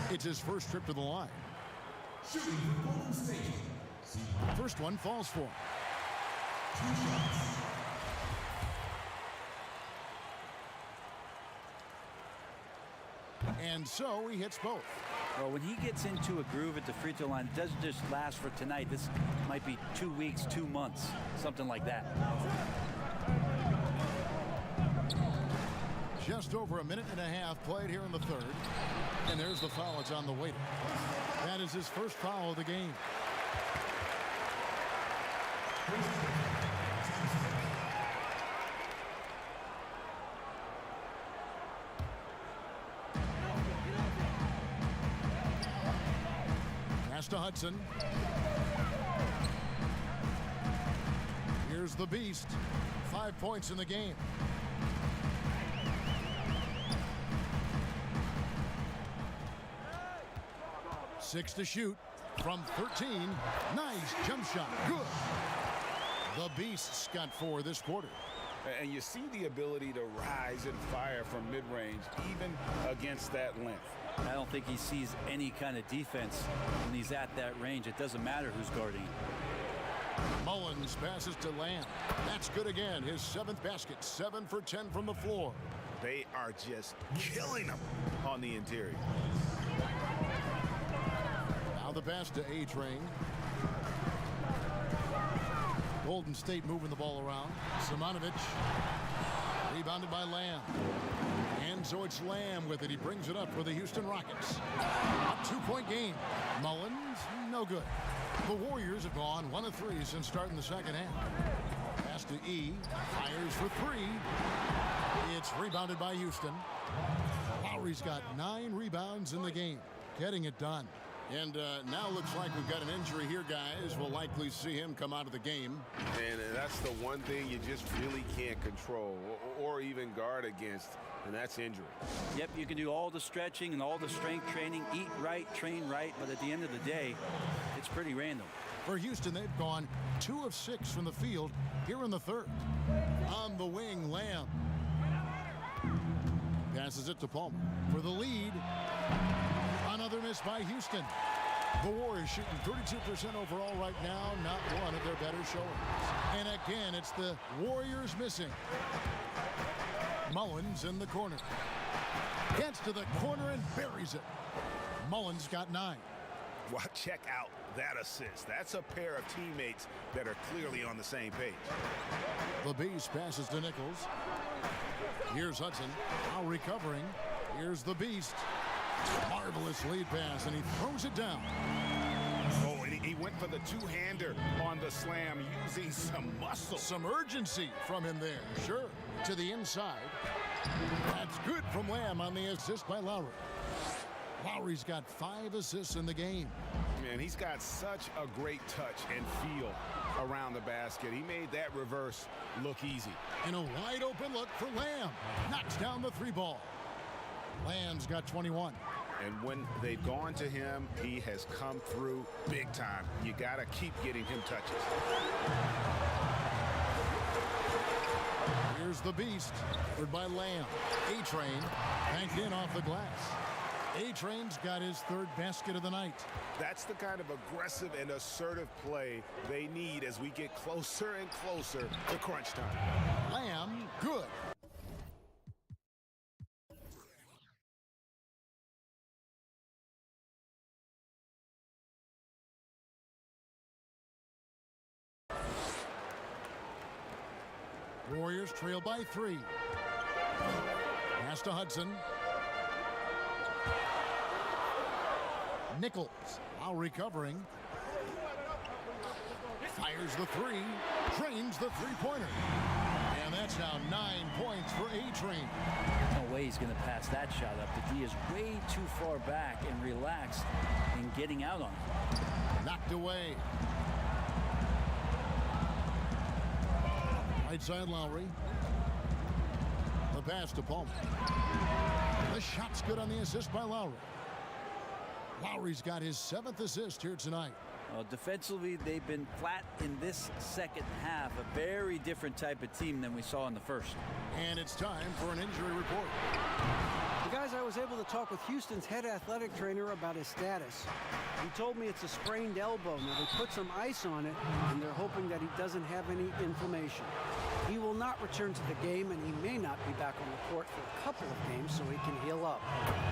It's his first trip to the line. Shooting for Golden State. First one falls for him. 2 shots. And so he hits both. Well, when he gets into a groove at the free throw line, it doesn't just last for tonight. This might be 2 weeks, 2 months, something like that. Just over a minute and a half played here in the third. And there's the foul. It's on the waiter. That is his first foul of the game. Pass to Hudson. Here's the Beast. 5 points in the game. Six to shoot from 13. Nice jump shot. Good. The Beasts got 4 this quarter. And you see the ability to rise and fire from mid-range, even against that length. I don't think he sees any kind of defense when he's at that range. It doesn't matter who's guarding him. Mullins passes to Lamb. That's good again. His 7th basket. 7 for 10 from the floor. They are just killing them on the interior. Now the pass to A-Train. Golden State moving the ball around. Simonovic. Rebounded by Lamb. And so it's Lamb with it. He brings it up for the Houston Rockets. A 2-point game. Mullins, no good. The Warriors have gone 1 of 3 since starting the second half. Pass to E. Fires for 3. It's rebounded by Houston. Lowry's got 9 rebounds in the game. Getting it done. And now looks like we've got an injury here, guys. We'll likely see him come out of the game. And that's the one thing you just really can't control or even guard against, and that's injury. Yep, you can do all the stretching and all the strength training, eat right, train right, but at the end of the day, it's pretty random. For Houston, they've gone 2 of 6 from the field here in the third. On the wing, Lamb. Passes it to Palmer for the lead. Another miss by Houston. The Warriors shooting 32% overall right now, not one of their better showings. And again, it's the Warriors missing. Mullins in the corner. Gets to the corner and buries it. Mullins got 9. Well, check out that assist. That's a pair of teammates that are clearly on the same page. The Beast passes to Nichols. Here's Hudson. Now recovering. Here's the Beast. Marvelous lead pass, and he throws it down. Oh, and he went for the two-hander on the slam, using some muscle. Some urgency from him there. Sure. To the inside. That's good from Lamb on the assist by Lowry. Lowry's got 5 assists in the game. Man, he's got such a great touch and feel around the basket. He made that reverse look easy. And a wide open look for Lamb. Knocks down the 3 ball. Lamb's got 21. And when they've gone to him, he has come through big time. You got to keep getting him touches. Here's the Beast. Covered by Lamb. A-Train banked in off the glass. A-Train's got his 3rd basket of the night. That's the kind of aggressive and assertive play they need as we get closer and closer to crunch time. Lamb, good. Warriors trail by 3. Pass to Hudson. Nichols, while recovering. Fires the 3. Trains the 3-pointer. And that's now 9 points for A-Train. No way he's going to pass that shot up. The D is way too far back and relaxed in getting out on it. Knocked away. Right side Lowry. The pass to Palmer. The shot's good on the assist by Lowry. Lowry's got his 7th assist here tonight. Defensively, they've been flat in this second half. A very different type of team than we saw in the first. And it's time for an injury report. Guys, I was able to talk with Houston's head athletic trainer about his status. He told me it's a sprained elbow. Now, they put some ice on it, and they're hoping that he doesn't have any inflammation. He will not return to the game, and he may not be back on the court for a couple of games so he can heal up.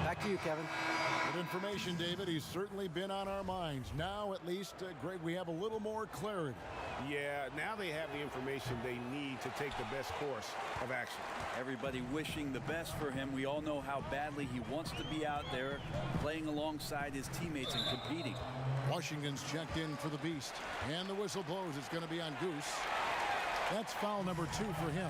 Back to you, Kevin. Good information, David. He's certainly been on our minds. Now, at least, Greg, we have a little more clarity. Yeah, now they have the information they need to take the best course of action. Everybody wishing the best for him. We all know how badly he wants to be out there playing alongside his teammates and competing. Washington's checked in for the Beast. And the whistle blows. It's going to be on Goose. That's foul number 2 for him.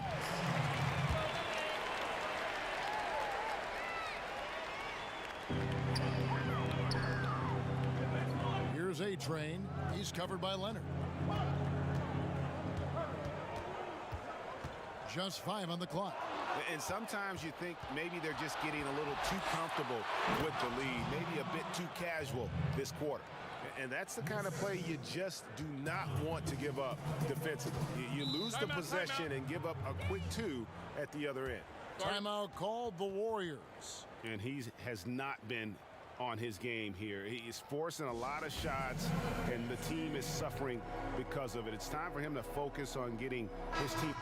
Here's A-Train. He's covered by Leonard. Just 5 on the clock. And sometimes you think maybe they're just getting a little too comfortable with the lead, maybe a bit too casual this quarter. And that's the kind of play you just do not want to give up defensively. You lose the possession and give up a quick 2 at the other end. Timeout called the Warriors. And he has not been on his game here. He's forcing a lot of shots, and the team is suffering because of it. It's time for him to focus on getting his team.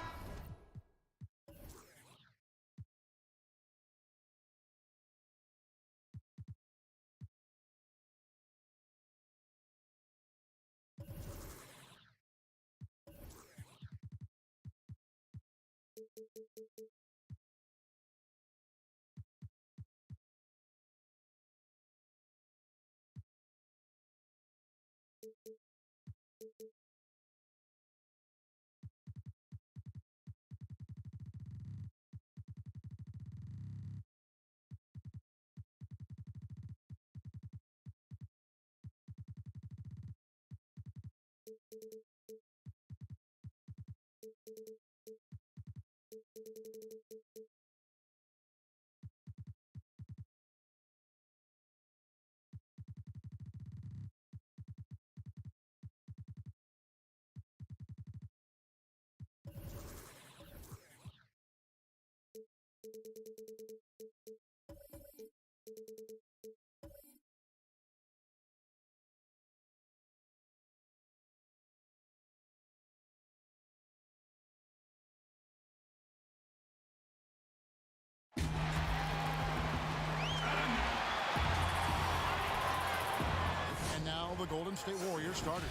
And now the Golden State Warriors starters.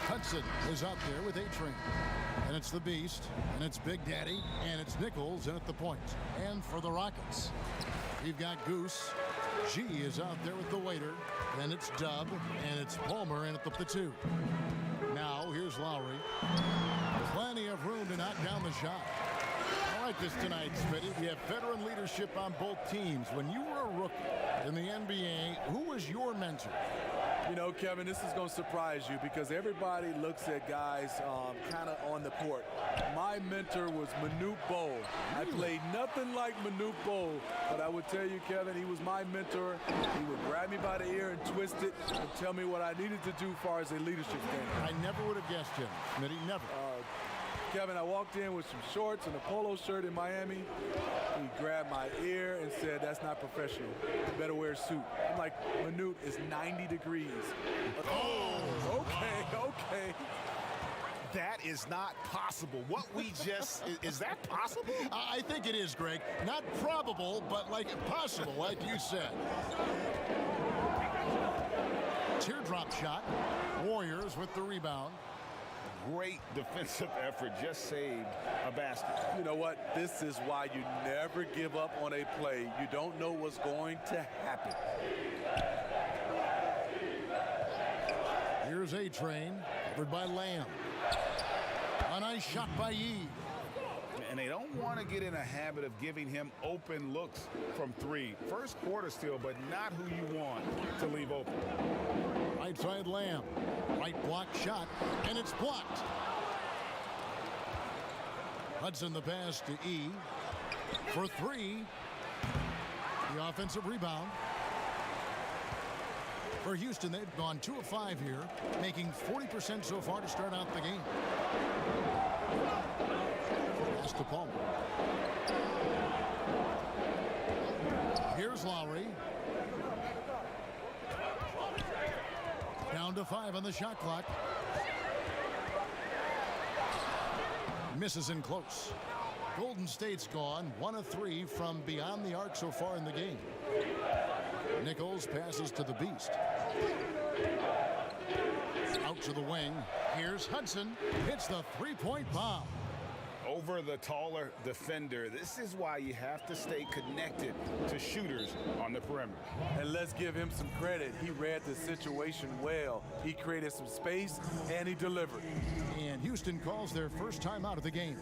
Hudson is out there with A-Train. And it's the Beast, and it's Big Daddy, and it's Nichols in at the point. And for the Rockets, we've got Goose. G is out there with the waiter. Then it's Dub, and it's Palmer in at the 2. Now here's Lowry. Plenty of room to knock down the shot. I like this tonight, Smitty. We have veteran leadership on both teams. When you were a rookie in the NBA, who was your mentor? You know, Kevin, this is going to surprise you because everybody looks at guys kind of on the court. My mentor was Manute Bol. I played nothing like Manute Bol, but I would tell you, Kevin, he was my mentor. He would grab me by the ear and twist it and tell me what I needed to do as far as a leadership standpoint. I never would have guessed him, Smitty, never. Kevin, I walked in with some shorts and a polo shirt in Miami. He grabbed my ear and said, "That's not professional. You better wear a suit." I'm like, Manute, it's 90 degrees. Oh, okay. That is not possible. What we just, is that possible? I think it is, Greg. Not probable, but like possible, like you said. Teardrop shot. Warriors with the rebound. Great defensive effort, just saved a basket. You know what? This is why you never give up on a play. You don't know what's going to happen. Here's A-Train, covered by Lamb. A nice shot by Yee. And they don't want to get in a habit of giving him open looks from 3. First quarter still, but not who you want to leave open. Right side Lamb. Right block shot, and it's blocked. Hudson the pass to E. For 3. The offensive rebound. For Houston, they've gone 2 of 5 here, making 40% so far to start out the game. Pass to Palmer. Here's Lowry. Down to 5 on the shot clock. Misses in close. Golden State's gone 1 of 3 from beyond the arc so far in the game. Nichols passes to the Beast. Out to the wing. Here's Hudson. Hits the three-point bomb. Over the taller defender. This is why you have to stay connected to shooters on the perimeter. And let's give him some credit. He read the situation well. He created some space, and he delivered. And Houston calls their first time out of the game.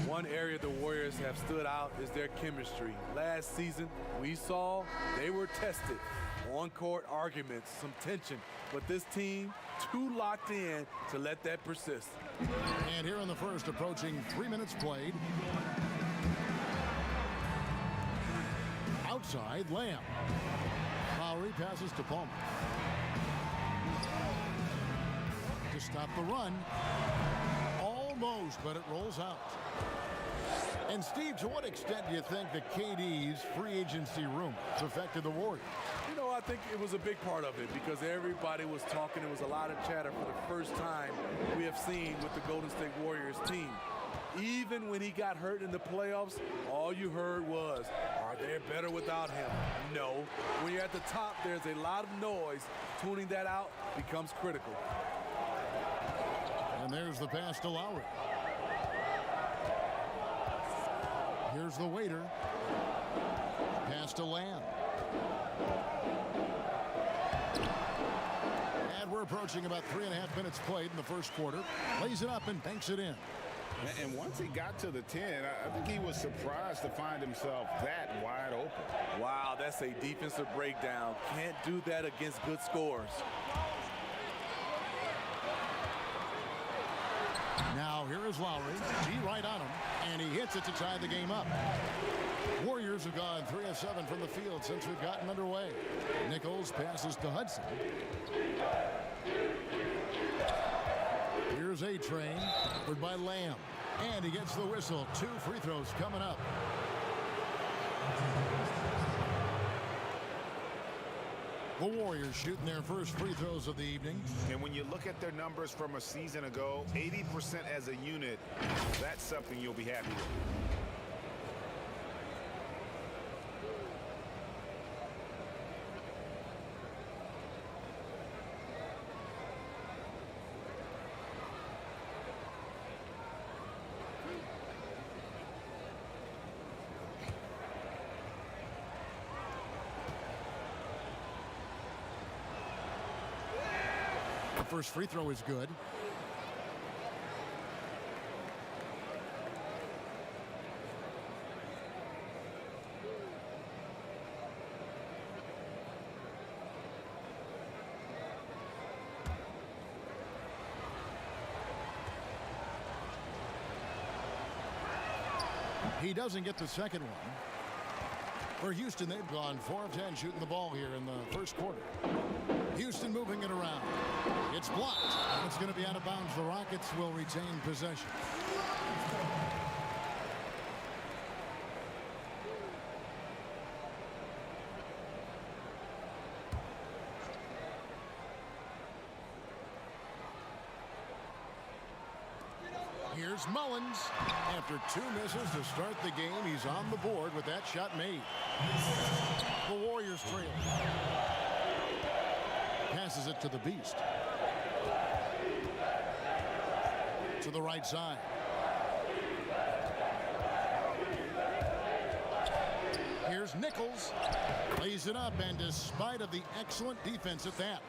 One area the Warriors have stood out is their chemistry. Last season, we saw they were tested. On-court arguments, some tension. But this team, too locked in to let that persist. And here in the first, approaching 3 minutes played. Outside, Lamb. Lowry passes to Palmer. To stop the run. Almost, but it rolls out. And Steve, to what extent do you think that KD's free agency rumors affected the Warriors? You know, I think it was a big part of it because everybody was talking. There was a lot of chatter for the first time we have seen with the Golden State Warriors team. Even when he got hurt in the playoffs, all you heard was, are they better without him? No. When you're at the top, there's a lot of noise. Tuning that out becomes critical. And there's the pass to Lowry. Here's the waiter. Pass to Lamb. And we're approaching about 3.5 minutes played in the first quarter. Lays it up and banks it in. And once he got to the 10, I think he was surprised to find himself that wide open. Wow, that's a defensive breakdown. Can't do that against good scores. Here's Lowry. G right on him, and he hits it to tie the game up. Warriors have gone 3 of 7 from the field since we've gotten underway. Nichols passes to Hudson. Here's A-Train, covered by Lamb. And he gets the whistle. 2 free throws coming up. The Warriors shooting their first free throws of the evening. And when you look at their numbers from a season ago, 80% as a unit, that's something you'll be happy with. First free throw is good. He doesn't get the second one. For Houston, they've gone 4 of 10 shooting the ball here in the first quarter. Houston moving it around. It's blocked. It's going to be out of bounds. The Rockets will retain possession. Here's Mullins. After 2 misses to start the game, he's on the board with that shot made. The Warriors trail. Passes it to the Beast. To the right side. Here's Nichols. Lays it up, and despite of the excellent defense at that.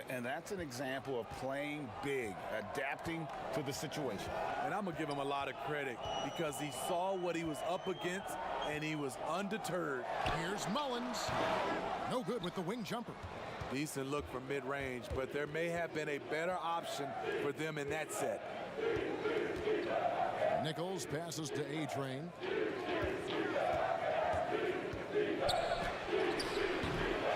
And that's an example of playing big, adapting to the situation. And I'm going to give him a lot of credit because he saw what he was up against, and he was undeterred. Here's Mullins. No good with the wing jumper. Decent look from mid-range, but there may have been a better option for them in that set. Nichols passes to A-Train.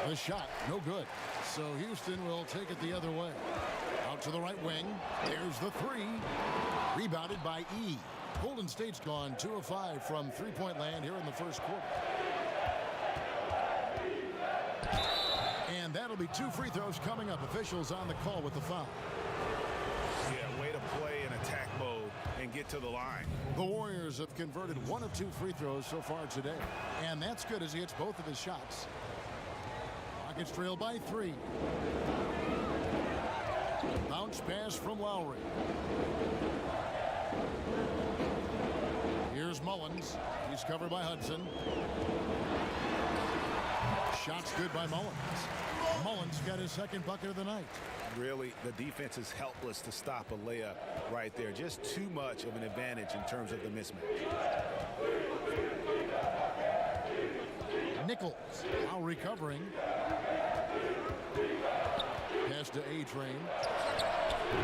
The shot, no good. So Houston will take it the other way. Out to the right wing. There's the 3. Rebounded by E. Golden State's gone 2 of 5 from three-point land here in the first quarter. And that'll be 2 free throws coming up. Officials on the call with the foul. Yeah, way to play in attack mode and get to the line. The Warriors have converted 1 of 2 free throws so far today. And that's good as he hits both of his shots. Rockets trail by 3. Bounce pass from Lowry. Here's Mullins. He's covered by Hudson. Shot's good by Mullins. Mullins got his second bucket of the night. Really, the defense is helpless to stop a layup right there. Just too much of an advantage in terms of the mismatch. Nichols now recovering. Pass to A-Train.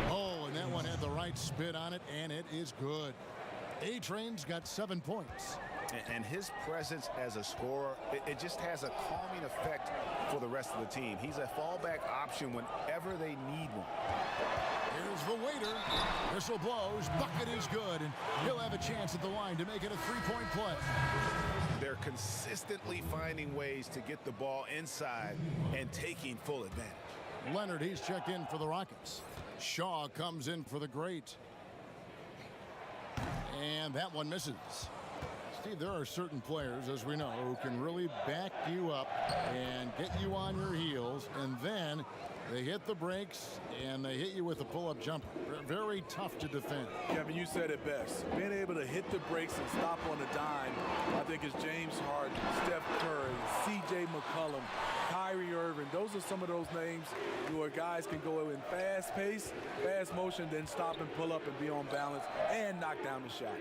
Oh, and that one had the right spin on it, and it is good. A-Train's got 7 points. And his presence as a scorer, it just has a calming effect for the rest of the team. He's a fallback option whenever they need one. Here's the waiter. Whistle blows. Bucket is good, and he'll have a chance at the line to make it a 3-point play. They're consistently finding ways to get the ball inside and taking full advantage. Leonard, he's checked in for the Rockets. Shaw comes in for the great. And that one misses. Steve, there are certain players, as we know, who can really back you up and get you on your heels, and then they hit the brakes and they hit you with a pull-up jumper. Very tough to defend. Kevin, you said it best. Being able to hit the brakes and stop on a dime, I think is James Harden, Steph Curry, C.J. McCollum, Kyrie Irving. Those are some of those names where guys can go in fast pace, fast motion, then stop and pull up and be on balance and knock down the shot.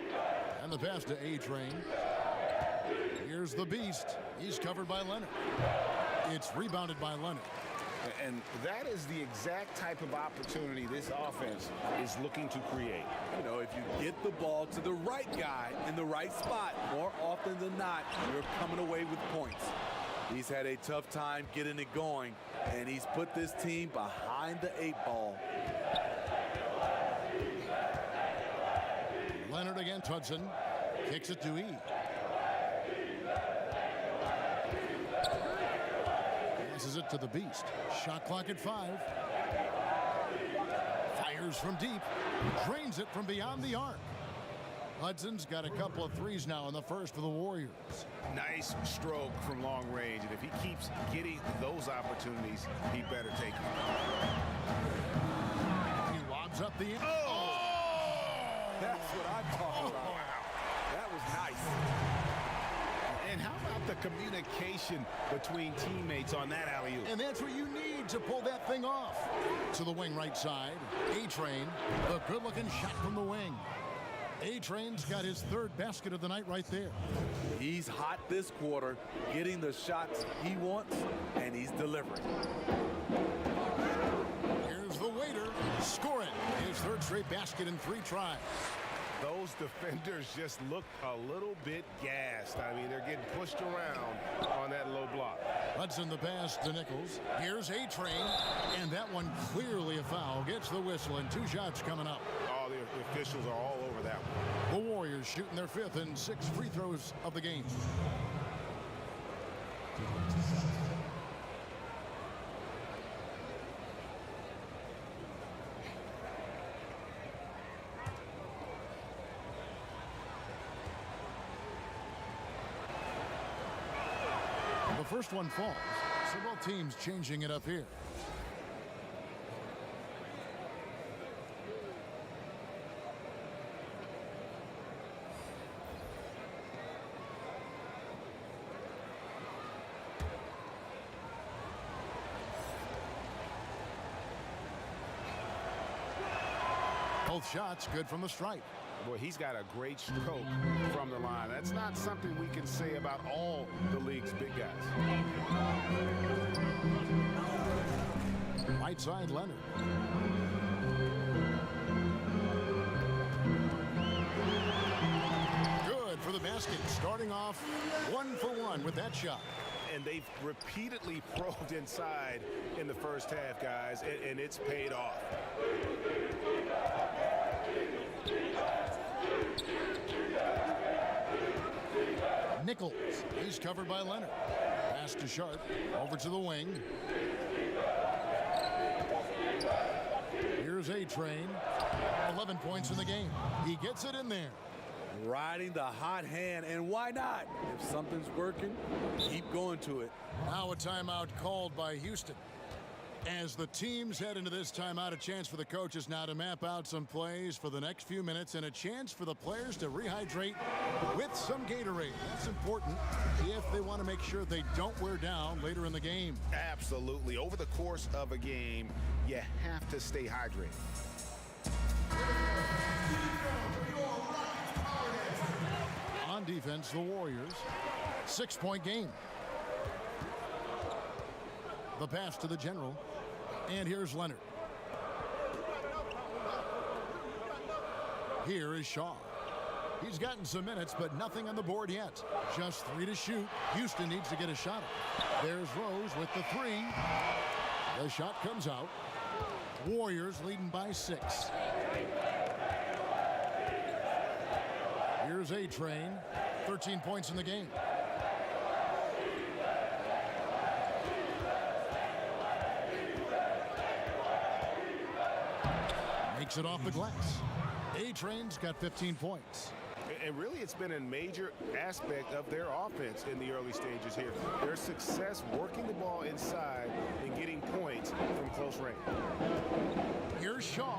And the pass to A-Train. Here's the Beast. He's covered by Leonard. It's rebounded by Leonard. And that is the exact type of opportunity this offense is looking to create. You know, if you get the ball to the right guy in the right spot, more often than not, you're coming away with points. He's had a tough time getting it going, and he's put this team behind the 8 ball. Leonard against Hudson. Kicks it to E. Passes it to the Beast. Shot clock at 5. Fires from deep. Drains it from beyond the arc. Hudson's got a couple of threes now in the first for the Warriors. Nice stroke from long range, and if he keeps getting those opportunities, he better take them. He lobs up the... Oh! That's what I'm talking about. Wow. That was nice. And how about the communication between teammates on that alley-oop? And that's what you need to pull that thing off. To the wing right side. A-Train, the good-looking shot from the wing. A-Train's got his 3rd basket of the night right there. He's hot this quarter, getting the shots he wants, and he's delivering. Here's the waiter, scoring his 3rd straight basket in 3 tries. Those defenders just look a little bit gassed. I mean, they're getting pushed around on that low block. Hudson the pass to Nichols. Here's A-Train, and that one clearly a foul. Gets the whistle, and 2 shots coming up. All the officials are all over that one. The Warriors shooting their 5th and 6th free throws of the game. The first one falls, so both teams changing it up here. Both shots good from the stripe. Boy, he's got a great stroke from the line. That's not something we can say about all the league's big guys. Right side, Leonard. Good for the basket. Starting off 1 for 1 with that shot. And they've repeatedly probed inside in the first half, guys, and it's paid off. Nichols, he's covered by Leonard. Pass to Sharp, over to the wing. Here's A-Train, 11 points in the game. He gets it in there. Riding the hot hand, and why not? If something's working, keep going to it. Now a timeout called by Houston. As the teams head into this timeout, a chance for the coaches now to map out some plays for the next few minutes and a chance for the players to rehydrate with some Gatorade. That's important if they want to make sure they don't wear down later in the game. Absolutely. Over the course of a game, you have to stay hydrated. On defense, the Warriors, 6-point game. The pass to the general. And here's Leonard. Here is Shaw. He's gotten some minutes, but nothing on the board yet. Just 3 to shoot. Houston needs to get a shot. There's Rose with the 3. The shot comes out. Warriors leading by 6. Here's A-Train. 13 points in the game. Makes it off the glass. A-Train's got 15 points. And really, it's been a major aspect of their offense in the early stages here. Their success working the ball inside and getting points from close range. Here's Shaw.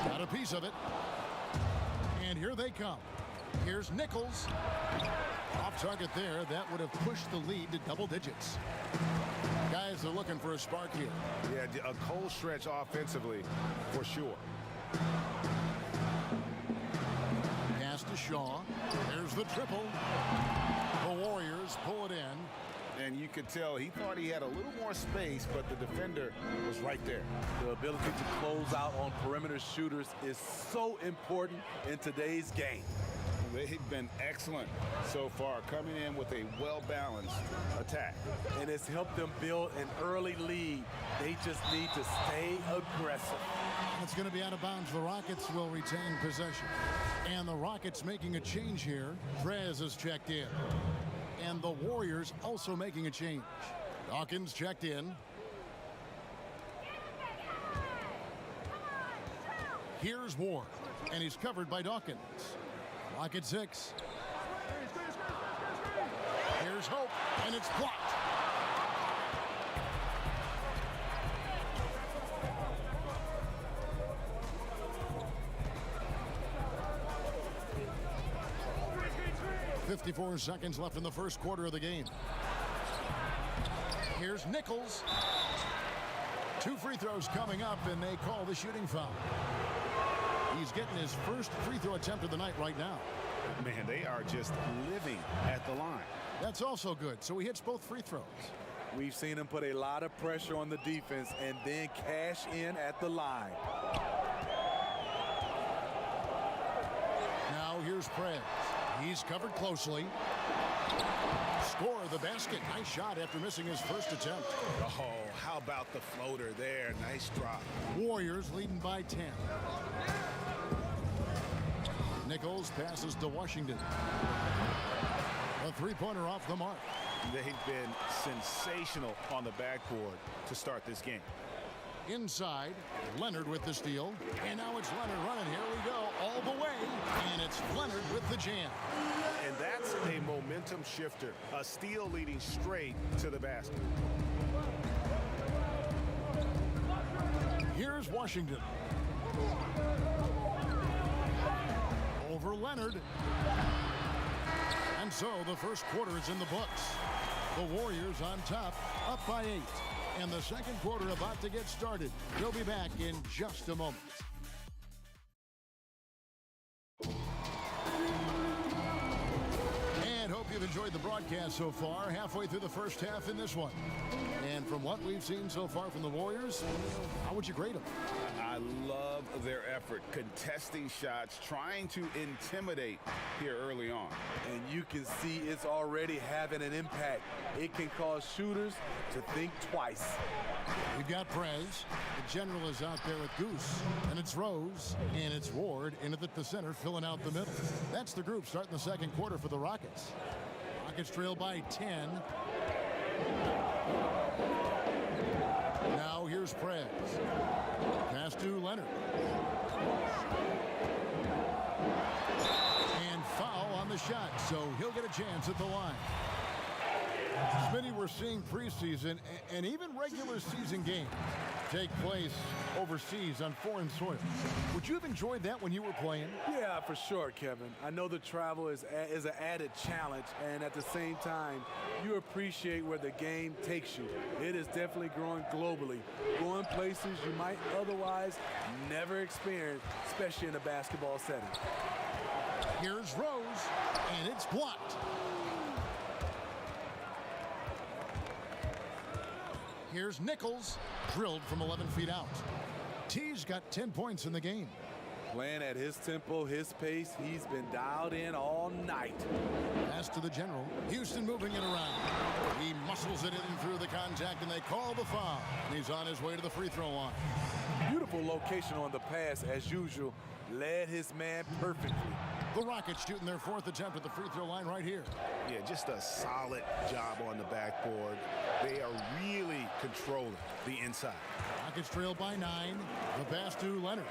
Got a piece of it. And here they come. Here's Nichols. Off target there. That would have pushed the lead to double digits. Guys are looking for a spark here. Yeah, a cold stretch offensively for sure. Pass to Shaw. There's the triple. The Warriors pull it in. And you could tell he thought he had a little more space, but the defender was right there. The ability to close out on perimeter shooters is so important in today's game. They've been excellent so far, coming in with a well-balanced attack. And it's helped them build an early lead. They just need to stay aggressive. It's going to be out of bounds. The Rockets will retain possession. And the Rockets making a change here. Prez has checked in. And the Warriors also making a change. Dawkins checked in. Here's Ward. And he's covered by Dawkins. Rocket 6. Here's Hope, and it's blocked. "54 seconds left in the first quarter of the game. Here's Nichols. 2 free throws coming up, and they call the shooting foul. He's getting his first free throw attempt of the night right now. Man, they are just living at the line. That's also good. So he hits both free throws. We've seen him put a lot of pressure on the defense and then cash in at the line. Now here's Prez. He's covered closely. Score the basket. Nice shot after missing his first attempt. Oh, how about the floater there? Nice drop. Warriors leading by 10. Nichols passes to Washington. A three-pointer off the mark. They've been sensational on the backboard to start this game. Inside, Leonard with the steal. And now it's Leonard running. Here we go, all the way. And it's Leonard with the jam. And that's a momentum shifter. A steal leading straight to the basket. Here's Washington. Over Leonard. And so the first quarter is in the books. The Warriors on top, up by 8. And the second quarter about to get started. We'll be back in just a moment. And hope you've enjoyed the broadcast so far. Halfway through the first half in this one. And from what we've seen so far from the Warriors, how would you grade them? I love their effort, contesting shots, trying to intimidate here early on. And you can see it's already having an impact. It can cause shooters to think twice. We've got Prez. The general is out there with Goose. And it's Rose. And it's Ward in at the center, filling out the middle. That's the group starting the second quarter for the Rockets. Rockets trail by 10. Now here's Prez. Pass to Leonard. And foul on the shot, so he'll get a chance at the line. Smitty, we're seeing preseason and even regular season games take place overseas on foreign soil. Would you have enjoyed that when you were playing? Yeah, for sure, Kevin. I know the travel is an added challenge, and at the same time, you appreciate where the game takes you. It is definitely growing globally, going places you might otherwise never experience, especially in a basketball setting. Here's Rose, and it's blocked. Here's Nichols, drilled from 11 feet out. T's got 10 points in the game. Playing at his tempo, his pace, he's been dialed in all night. Pass to the general. Houston moving it around. He muscles it in through the contact, and they call the foul. He's on his way to the free throw line. Beautiful location on the pass, as usual. Led his man perfectly. The Rockets shooting their fourth attempt at the free throw line right here. Yeah, just a solid job on the backboard. They are really controlling the inside. Rockets trail by 9. The pass to Leonard.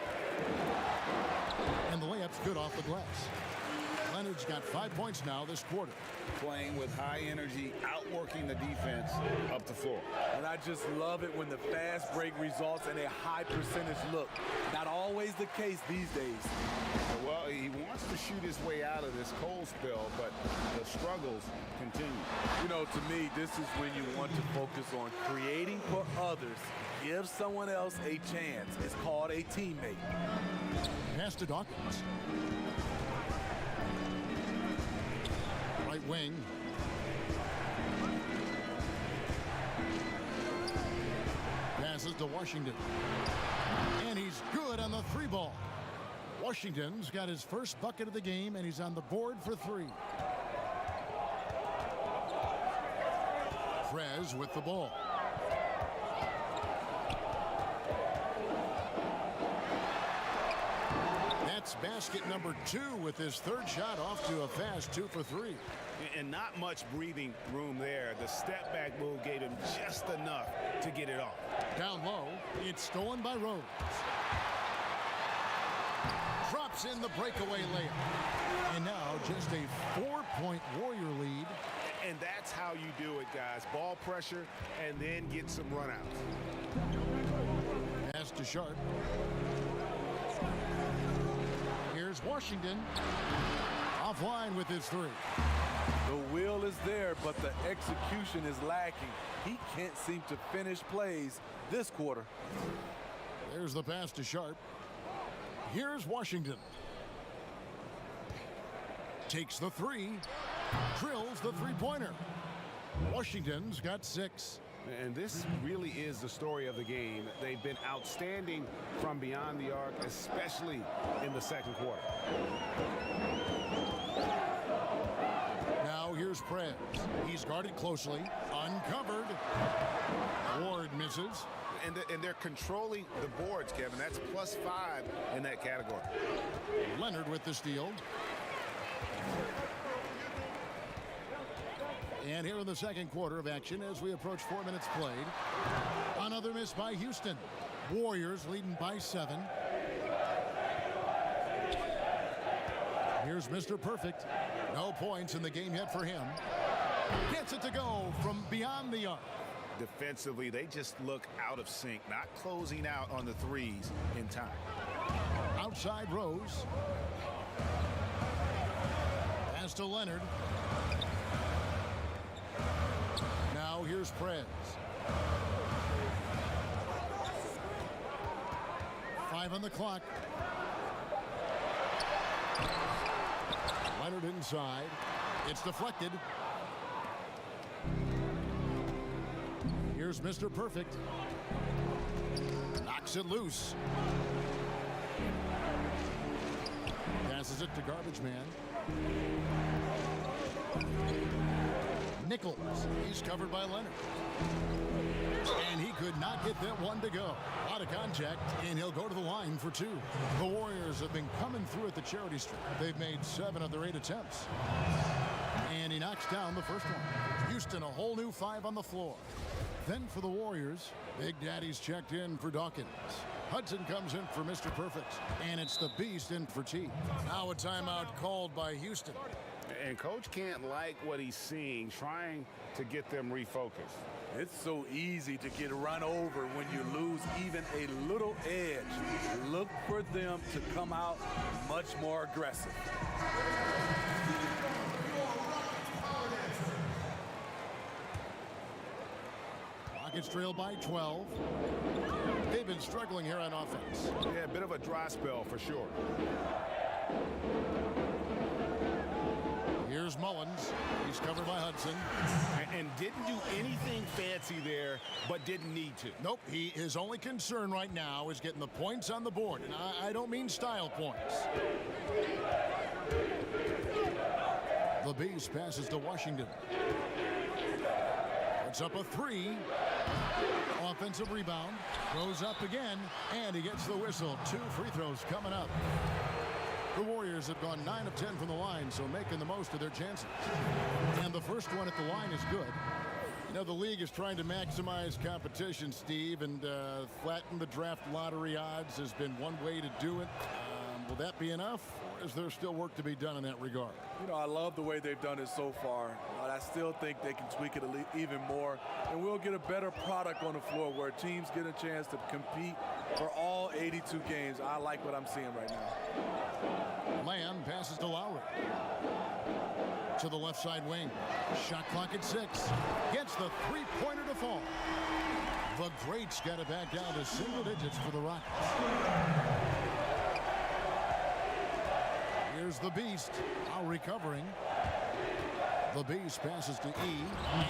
And the layup's good off the glass. Leonard's got 5 points now this quarter. Playing with high energy, outworking the defense up the floor. And I just love it when the fast break results in a high percentage look. Not always the case these days. Well, he wants to shoot his way out of this cold spell, but the struggles continue. You know, to me, this is when you want to focus on creating for others. Give someone else a chance. It's called a teammate. Pass to Dawkins. Right wing. to Washington. And he's good on the three ball. Washington's got his first bucket of the game, and he's on the board for three. Prez with the ball. That's basket number 2 with his third shot off to a fast 2 for 3. And not much breathing room there. The step back move gave him just enough to get it off. Down low, it's stolen by Rose. Drops in the breakaway layup. And now just a 4-point Warrior lead. And that's how you do it, guys. Ball pressure and then get some runouts. Pass to Sharp. Here's Washington. Offline with his three. The will is there, but the execution is lacking. He can't seem to finish plays this quarter. There's the pass to Sharp. Here's Washington. Takes the three. Drills the three-pointer. Washington's got 6. And this really is the story of the game. They've been outstanding from beyond the arc, especially in the second quarter. Now here's Prez. He's guarded closely. Uncovered. Ward misses. And they're controlling the boards, Kevin. That's +5 in that category. Leonard with the steal. And here in the second quarter of action as we approach 4 minutes played. Another miss by Houston. Warriors leading by 7. Here's Mr. Perfect. No points in the game yet for him. Gets it to go from beyond the arc. Defensively, they just look out of sync, not closing out on the threes in time. Outside Rose. Pass to Leonard. Now here's Prez. 5 on the clock. Leonard inside. It's deflected. Here's Mr. Perfect. Knocks it loose. Passes it to Garbage Man. Nichols. He's covered by Leonard. And he could not get that one to go. Out of contact, and he'll go to the line for 2. The Warriors have been coming through at the charity stripe. They've made 7 of their 8 attempts. And he knocks down the first one. Houston, a whole new 5 on the floor. Then for the Warriors, Big Daddy's checked in for Dawkins. Hudson comes in for Mr. Perfect. And it's the Beast in for T. Now a timeout called by Houston. And Coach can't like what he's seeing, trying to get them refocused. It's so easy to get run over when you lose even a little edge. Look for them to come out much more aggressive. Rockets trail by 12. They've been struggling here on offense. Yeah, a bit of a dry spell for sure. Here's Mullins. He's covered by Hudson. And didn't do anything fancy there, but didn't need to. Nope. His only concern right now is getting the points on the board. And I don't mean style points. The Beast passes to Washington. It's up a 3. Offensive rebound. Goes up again. And he gets the whistle. 2 free throws coming up. The Warriors have gone 9 of 10 from the line, so making the most of their chances. And the first one at the line is good. You know, the league is trying to maximize competition, Steve, and flatten the draft lottery odds has been one way to do it. Will that be enough, or is there still work to be done in that regard? You know, I love the way they've done it so far, but I still think they can tweak it even more, and we'll get a better product on the floor where teams get a chance to compete for all 82 games. I like what I'm seeing right now. Lamb passes to Lowry. To the left side wing. Shot clock at 6. Gets the three-pointer to fall. The Greats got it back down to single digits for the Rockets. Here's the Beast, now recovering. The Beast passes to E,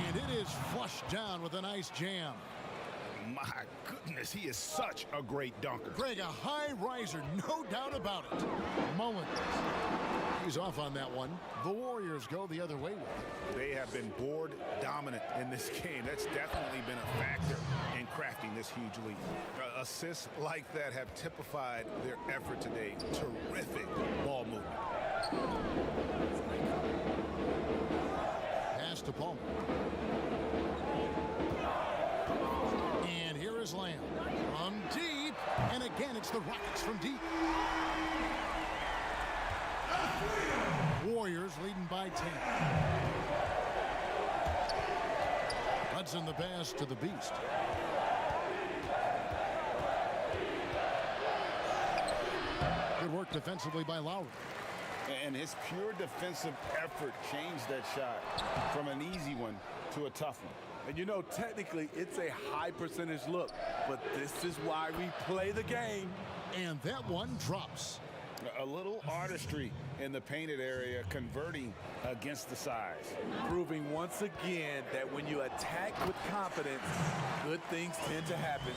and it is flushed down with a nice jam. My goodness, he is such a great dunker. Greg, a high riser, no doubt about it. Mullins. He's off on that one. The Warriors go the other way with it. They have been board dominant in this game. That's definitely been a factor in crafting this huge lead. Assists like that have typified their effort today. Terrific ball movement. Pass to Palmer. And here is Lamb from deep. And again, it's the Rockets from deep. Warriors leading by 10. Hudson the pass to the Beast. Good work defensively by Lowry. And his pure defensive effort changed that shot from an easy one to a tough one. And you know, technically, it's a high percentage look, but this is why we play the game. And that one drops. A little artistry in the painted area, converting against the size. Proving once again that when you attack with confidence, good things tend to happen.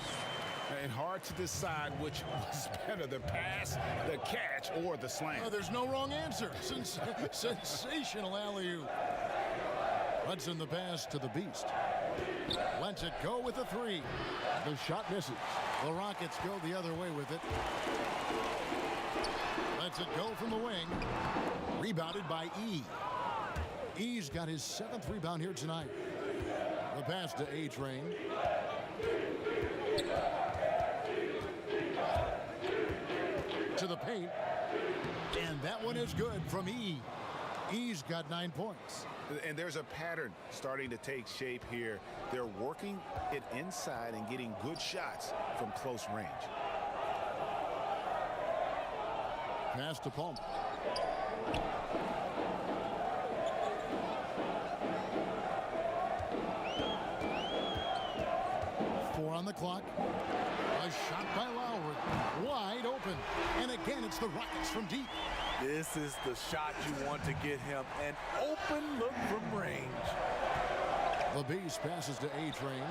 And hard to decide which was better, the pass, the catch, or the slam. Oh, there's no wrong answer. Sensational alley-oop. Hudson the pass to the Beast. Lets it go with a three. The shot misses. The Rockets go the other way with it. Lets it go from the wing. Rebounded by E. E's got his 7th rebound here tonight. The pass to A-Train. To the paint. And that one is good from E. E's got 9 points. And there's a pattern starting to take shape here. They're working it inside and getting good shots from close range. Pass to Palmer. Four on the clock. A shot by Lowry. Wide open. And again, it's the Rockets from deep. This is the shot you want to get him. An open look from range. The Beast passes to A-Train.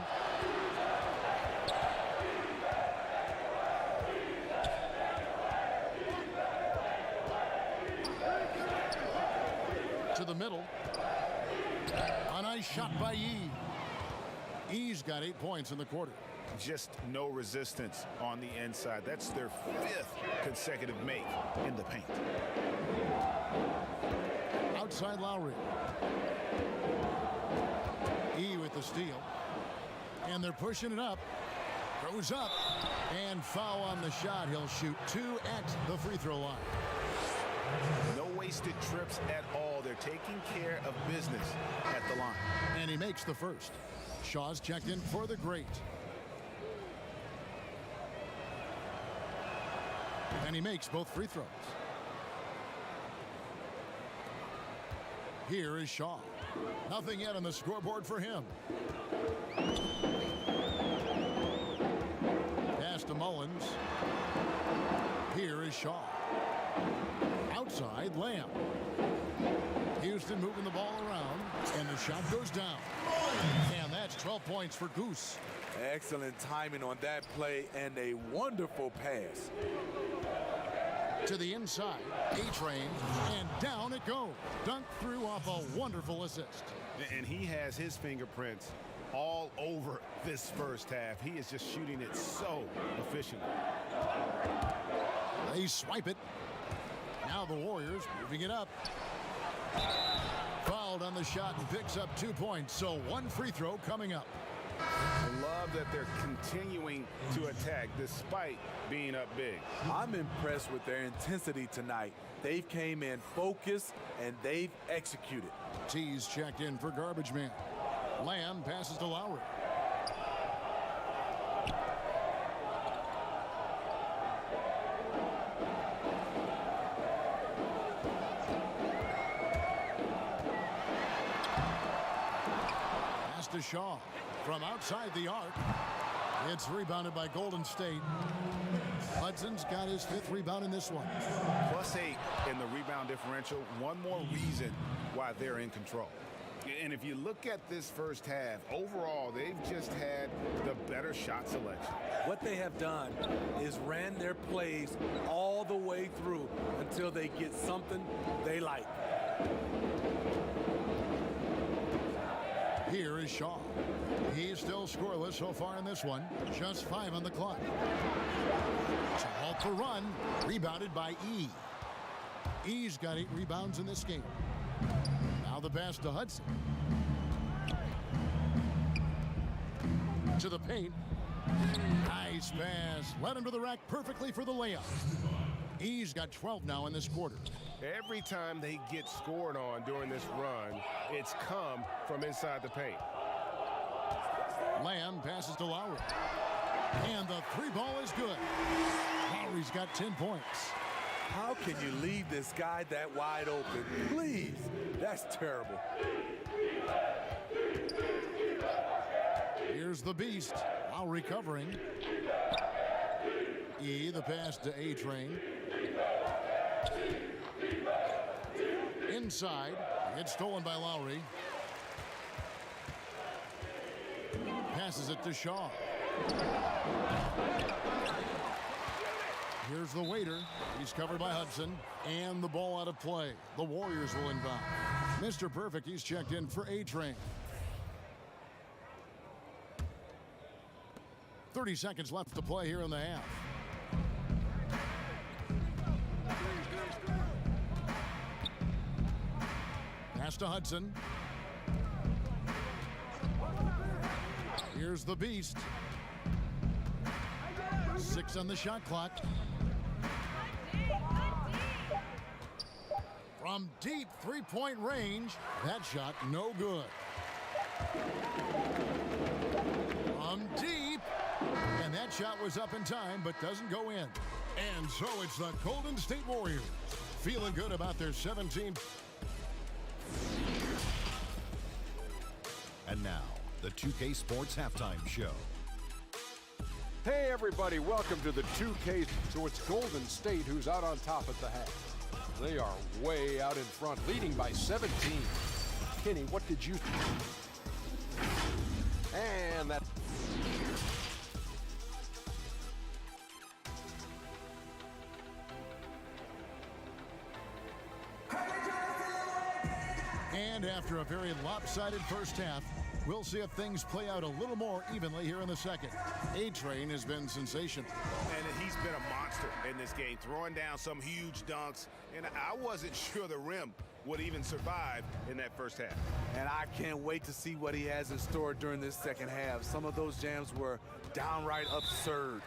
To the middle. A nice shot by E. E's got 8 points in the quarter. Just no resistance on the inside. That's their 5th consecutive make in the paint. Outside Lowry. E with the steal. And they're pushing it up. Goes up. And foul on the shot. He'll shoot 2 at the free throw line. No wasted trips at all. They're taking care of business at the line. And he makes the first. Shaw's checked in for the great. And he makes both free throws. Here is Shaw. Nothing yet on the scoreboard for him. Pass to Mullins. Here is Shaw. Outside, Lamb. Houston moving the ball around, and the shot goes down. And that's 12 points for Goose. Excellent timing on that play and a wonderful pass. To the inside, A-Train, and down it goes. Dunked through off a wonderful assist. And he has his fingerprints all over this first half. He is just shooting it so efficiently. They swipe it. Now the Warriors moving it up. Fouled on the shot and picks up 2 points. So 1 free throw coming up. I love that they're continuing to attack despite being up big. I'm impressed with their intensity tonight. They've came in focused and they've executed. T's checked in for garbage man. Lamb passes to Lowry. Pass to Shaw. From outside the arc, it's rebounded by Golden State. Hudson's got his 5th rebound in this one. +8 in the rebound differential. One more reason why they're in control. And if you look at this first half, overall, they've just had the better shot selection. What they have done is ran their plays all the way through until they get something they like. Here is Shaw. He's still scoreless so far in this one. Just 5 on the clock. To halt the run. Rebounded by E. E's got 8 rebounds in this game. Now the pass to Hudson. To the paint. Nice pass. Led him to the rack perfectly for the layup. E's got 12 now in this quarter. Every time they get scored on during this run, it's come from inside the paint. Lamb passes to Lowry. And the 3 ball is good. Lowry's got 10 points. How can you leave this guy that wide open? Please, that's terrible. Here's the beast. Lowry covering. E, the pass to A-Train. Inside. It's stolen by Lowry. Passes it to Shaw. Here's the waiter. He's covered by Hudson. And the ball out of play. The Warriors will inbound. Mr. Perfect, he's checked in for A-Train. 30 seconds left to play here in the half. Pass to Hudson. Here's the beast. 6 on the shot clock. From deep 3-point range, that shot no good. From deep, and that shot was up in time but doesn't go in. And so it's the Golden State Warriors feeling good about their 17. And now, the 2K Sports Halftime Show. Hey, everybody, welcome to the 2K. So it's Golden State who's out on top at the half. They are way out in front, leading by 17. Kenny, what did you think? And that... And after a very lopsided first half, we'll see if things play out a little more evenly here in the second. A-Train has been sensational. And he's been a monster in this game, throwing down some huge dunks. And I wasn't sure the rim would even survive in that first half. And I can't wait to see what he has in store during this second half. Some of those jams were downright absurd.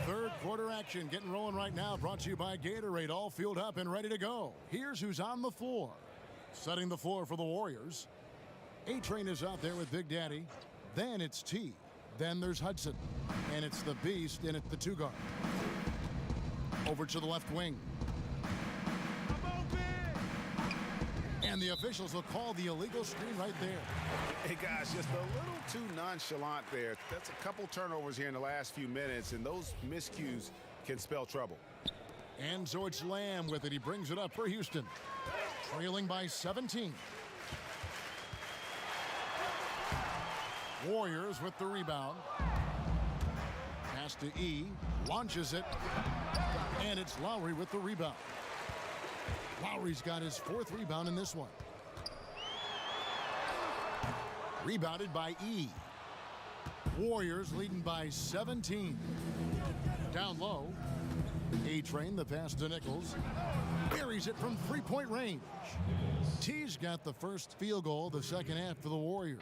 Third quarter action getting rolling right now, brought to you by Gatorade, all fueled up and ready to go. Here's who's on the floor. Setting the floor for the Warriors. A-Train is out there with Big Daddy. Then it's T. Then there's Hudson. And it's the beast in at the 2 guard. Over to the left wing. And the officials will call the illegal screen right there. Hey, guys, just a little too nonchalant there. That's a couple turnovers here in the last few minutes, and those miscues can spell trouble. And so it's Lamb with it. He brings it up for Houston. Trailing by 17. Warriors with the rebound. Pass to E. Launches it. And it's Lowry with the rebound. Lowry's got his 4th rebound in this one. Rebounded by E. Warriors leading by 17. Down low. A-Train, the pass to Nichols. Buries it from 3-point range. T's got the first field goal of the second half for the Warriors.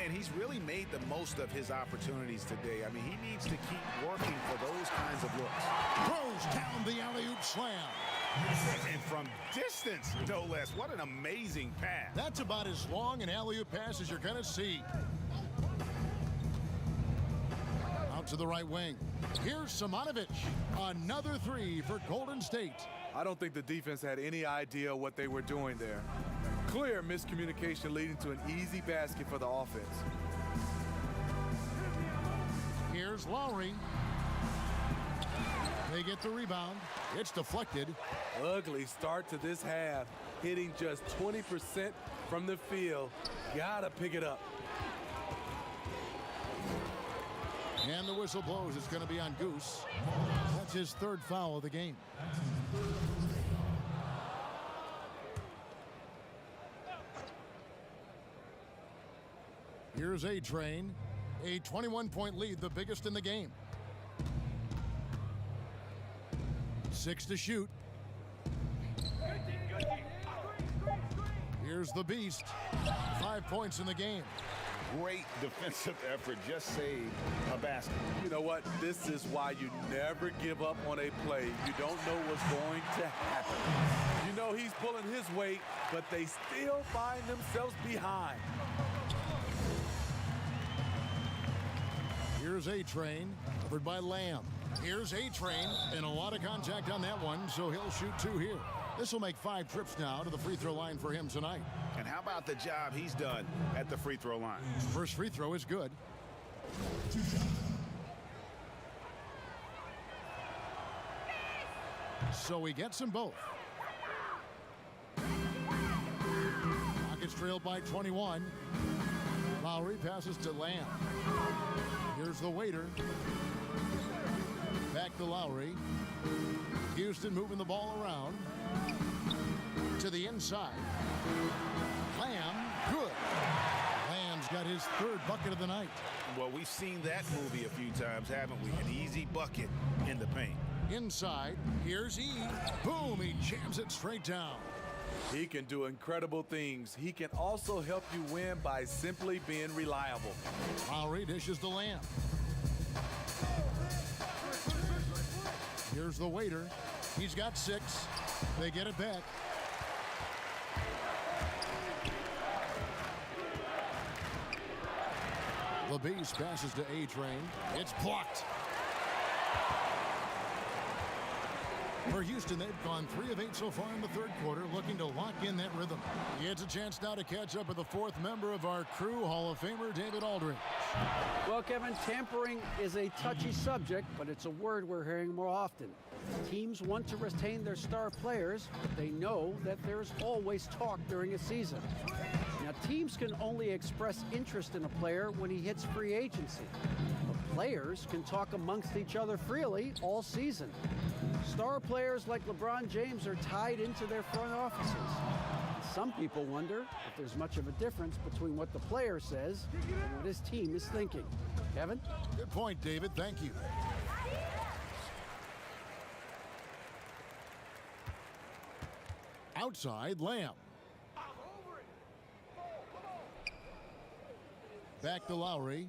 And he's really made the most of his opportunities today. I mean, he needs to keep working for those kinds of looks. Throws down the alley-oop slam. And from distance, no less. What an amazing pass. That's about as long an alley-oop pass as you're going to see. Out to the right wing. Here's Simonovic. Another 3 for Golden State. I don't think the defense had any idea what they were doing there. Clear miscommunication leading to an easy basket for the offense. Here's Lowry. They get the rebound. It's deflected. Ugly start to this half. hitting just 20% from the field. Gotta pick it up. And the whistle blows. It's going to be on Goose. That's his third foul of the game. Here's A-Train. A 21-point lead, the biggest in the game. 6 to shoot. Here's the Beast. 5 points in the game. Great defensive effort. Just saved a basket. You know what? This is why you never give up on a play. You don't know what's going to happen. You know he's pulling his weight, but they still find themselves behind. Here's A-Train, covered by Lamb. Here's A-Train, and a lot of contact on that one, so he'll shoot 2 here. This will make 5 trips now to the free throw line for him tonight. And how about the job he's done at the free throw line? First free throw is good. So he gets them both. Rockets trailed by 21. Lowry passes to Lamb. Here's the waiter. Back to Lowry. Houston moving the ball around. To the inside. Lamb, good. Lamb's got his 3rd bucket of the night. Well, we've seen that movie a few times, haven't we? An easy bucket in the paint. Inside, here's E. Boom, he jams it straight down. He can do incredible things. He can also help you win by simply being reliable. Lowry dishes to Lamb. Here's the waiter. He's got 6. They get it back. The Beast passes to A-Train. It's blocked. For Houston, they've gone 3 of 8 so far in the 3rd quarter, looking to lock in that rhythm. He gets a chance now to catch up with the 4th member of our crew, Hall of Famer David Aldridge. Well, Kevin, tampering is a touchy subject, but it's a word we're hearing more often. Teams want to retain their star players, but they know that there's always talk during a season. Now, teams can only express interest in a player when he hits free agency. But players can talk amongst each other freely all season. Star players like LeBron James are tied into their front offices. Some people wonder if there's much of a difference between what the player says and what his team is thinking. Kevin? Good point, David. Thank you. Outside, Lamb. Back to Lowry.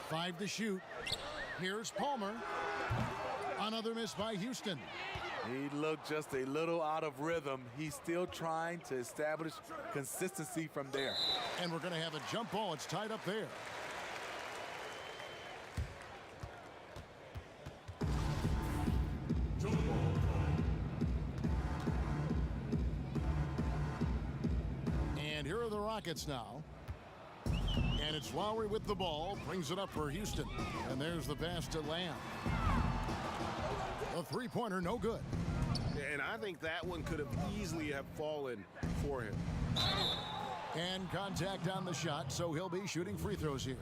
Five to shoot. Here's Palmer. Another miss by Houston. He looked just a little out of rhythm. He's still trying to establish consistency from there. And we're going to have a jump ball. It's tied up there. And here are the Rockets now. And it's Lowry with the ball, brings it up for Houston. And there's the pass to Lamb. A three-pointer, no good. And I think that one could have easily have fallen for him. And contact on the shot, so he'll be shooting free throws here.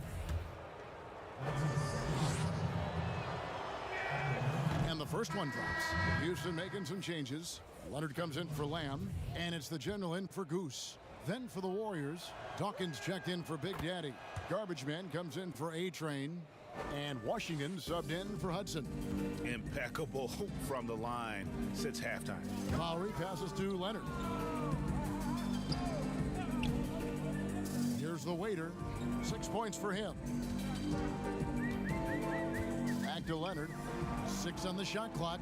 And the first one drops. Houston making some changes. Leonard comes in for Lamb, and it's the general in for Goose. Then for the Warriors, Dawkins checked in for Big Daddy. Garbage Man comes in for A-Train. And Washington subbed in for Hudson. Impeccable from the line since halftime. Lowry passes to Leonard. Here's the waiter. 6 points for him. Back to Leonard. 6 on the shot clock.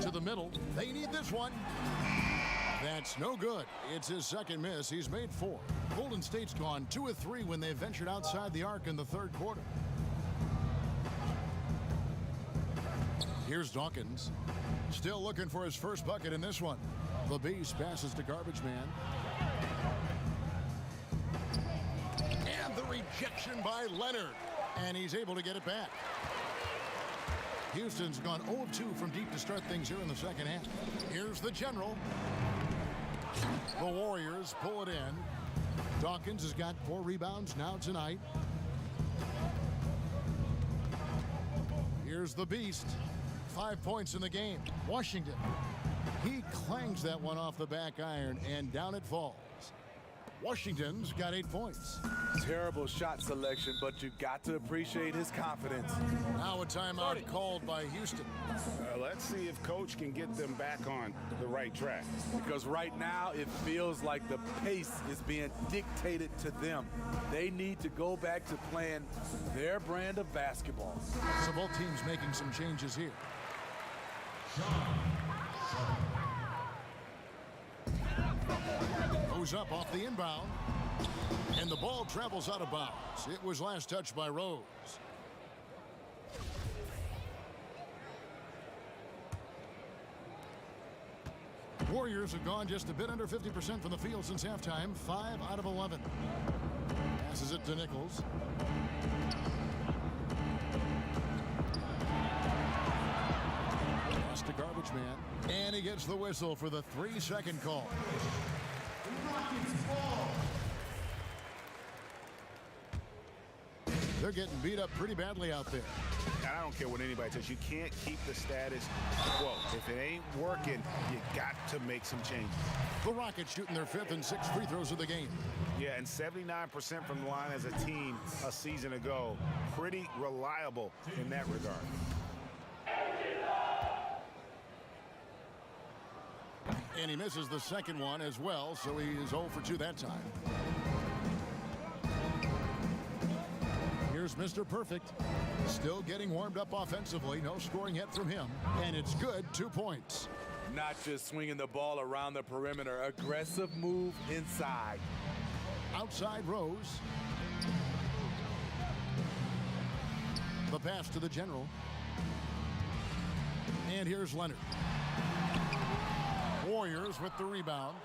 To the middle. They need this one. That's no good. It's his second miss. He's made 4. Golden State's gone 2 of 3 when they ventured outside the arc in the third quarter. Here's Dawkins. Still looking for his first bucket in this one. The Beast passes to Garbage Man. And the rejection by Leonard. And he's able to get it back. Houston's gone 0-2 from deep to start things here in the second half. Here's the general. The Warriors pull it in. Dawkins has got 4 rebounds now tonight. Here's the beast. 5 points in the game. Washington. He clangs that one off the back iron, and down it falls. Washington's got 8 points. Terrible shot selection, but you got to appreciate his confidence. Now a timeout called by Houston. Let's see if Coach can get them back on the right track. Because right now it feels like the pace is being dictated to them. They need to go back to playing their brand of basketball. So both teams making some changes here. Goes up off the inbound. And the ball travels out of bounds. It was last touched by Rose. Warriors have gone just a bit under 50% from the field since halftime. 5 out of 11. Passes it to Nichols. Pass to Garbage Man. And he gets the whistle for the 3-second call. They're getting beat up pretty badly out there. And I don't care what anybody says. You can't keep the status quo. If it ain't working, you got to make some changes. The Rockets shooting their 5th and 6th free throws of the game. Yeah, and 79% from the line as a team a season ago. Pretty reliable in that regard. And he misses the second one as well, so he is 0 for 2 that time. Here's Mr. Perfect. Still getting warmed up offensively. No scoring yet from him. And it's good. 2 points. Not just swinging the ball around the perimeter. Aggressive move inside. Outside Rose. The pass to the general. And here's Leonard. Warriors with the rebound.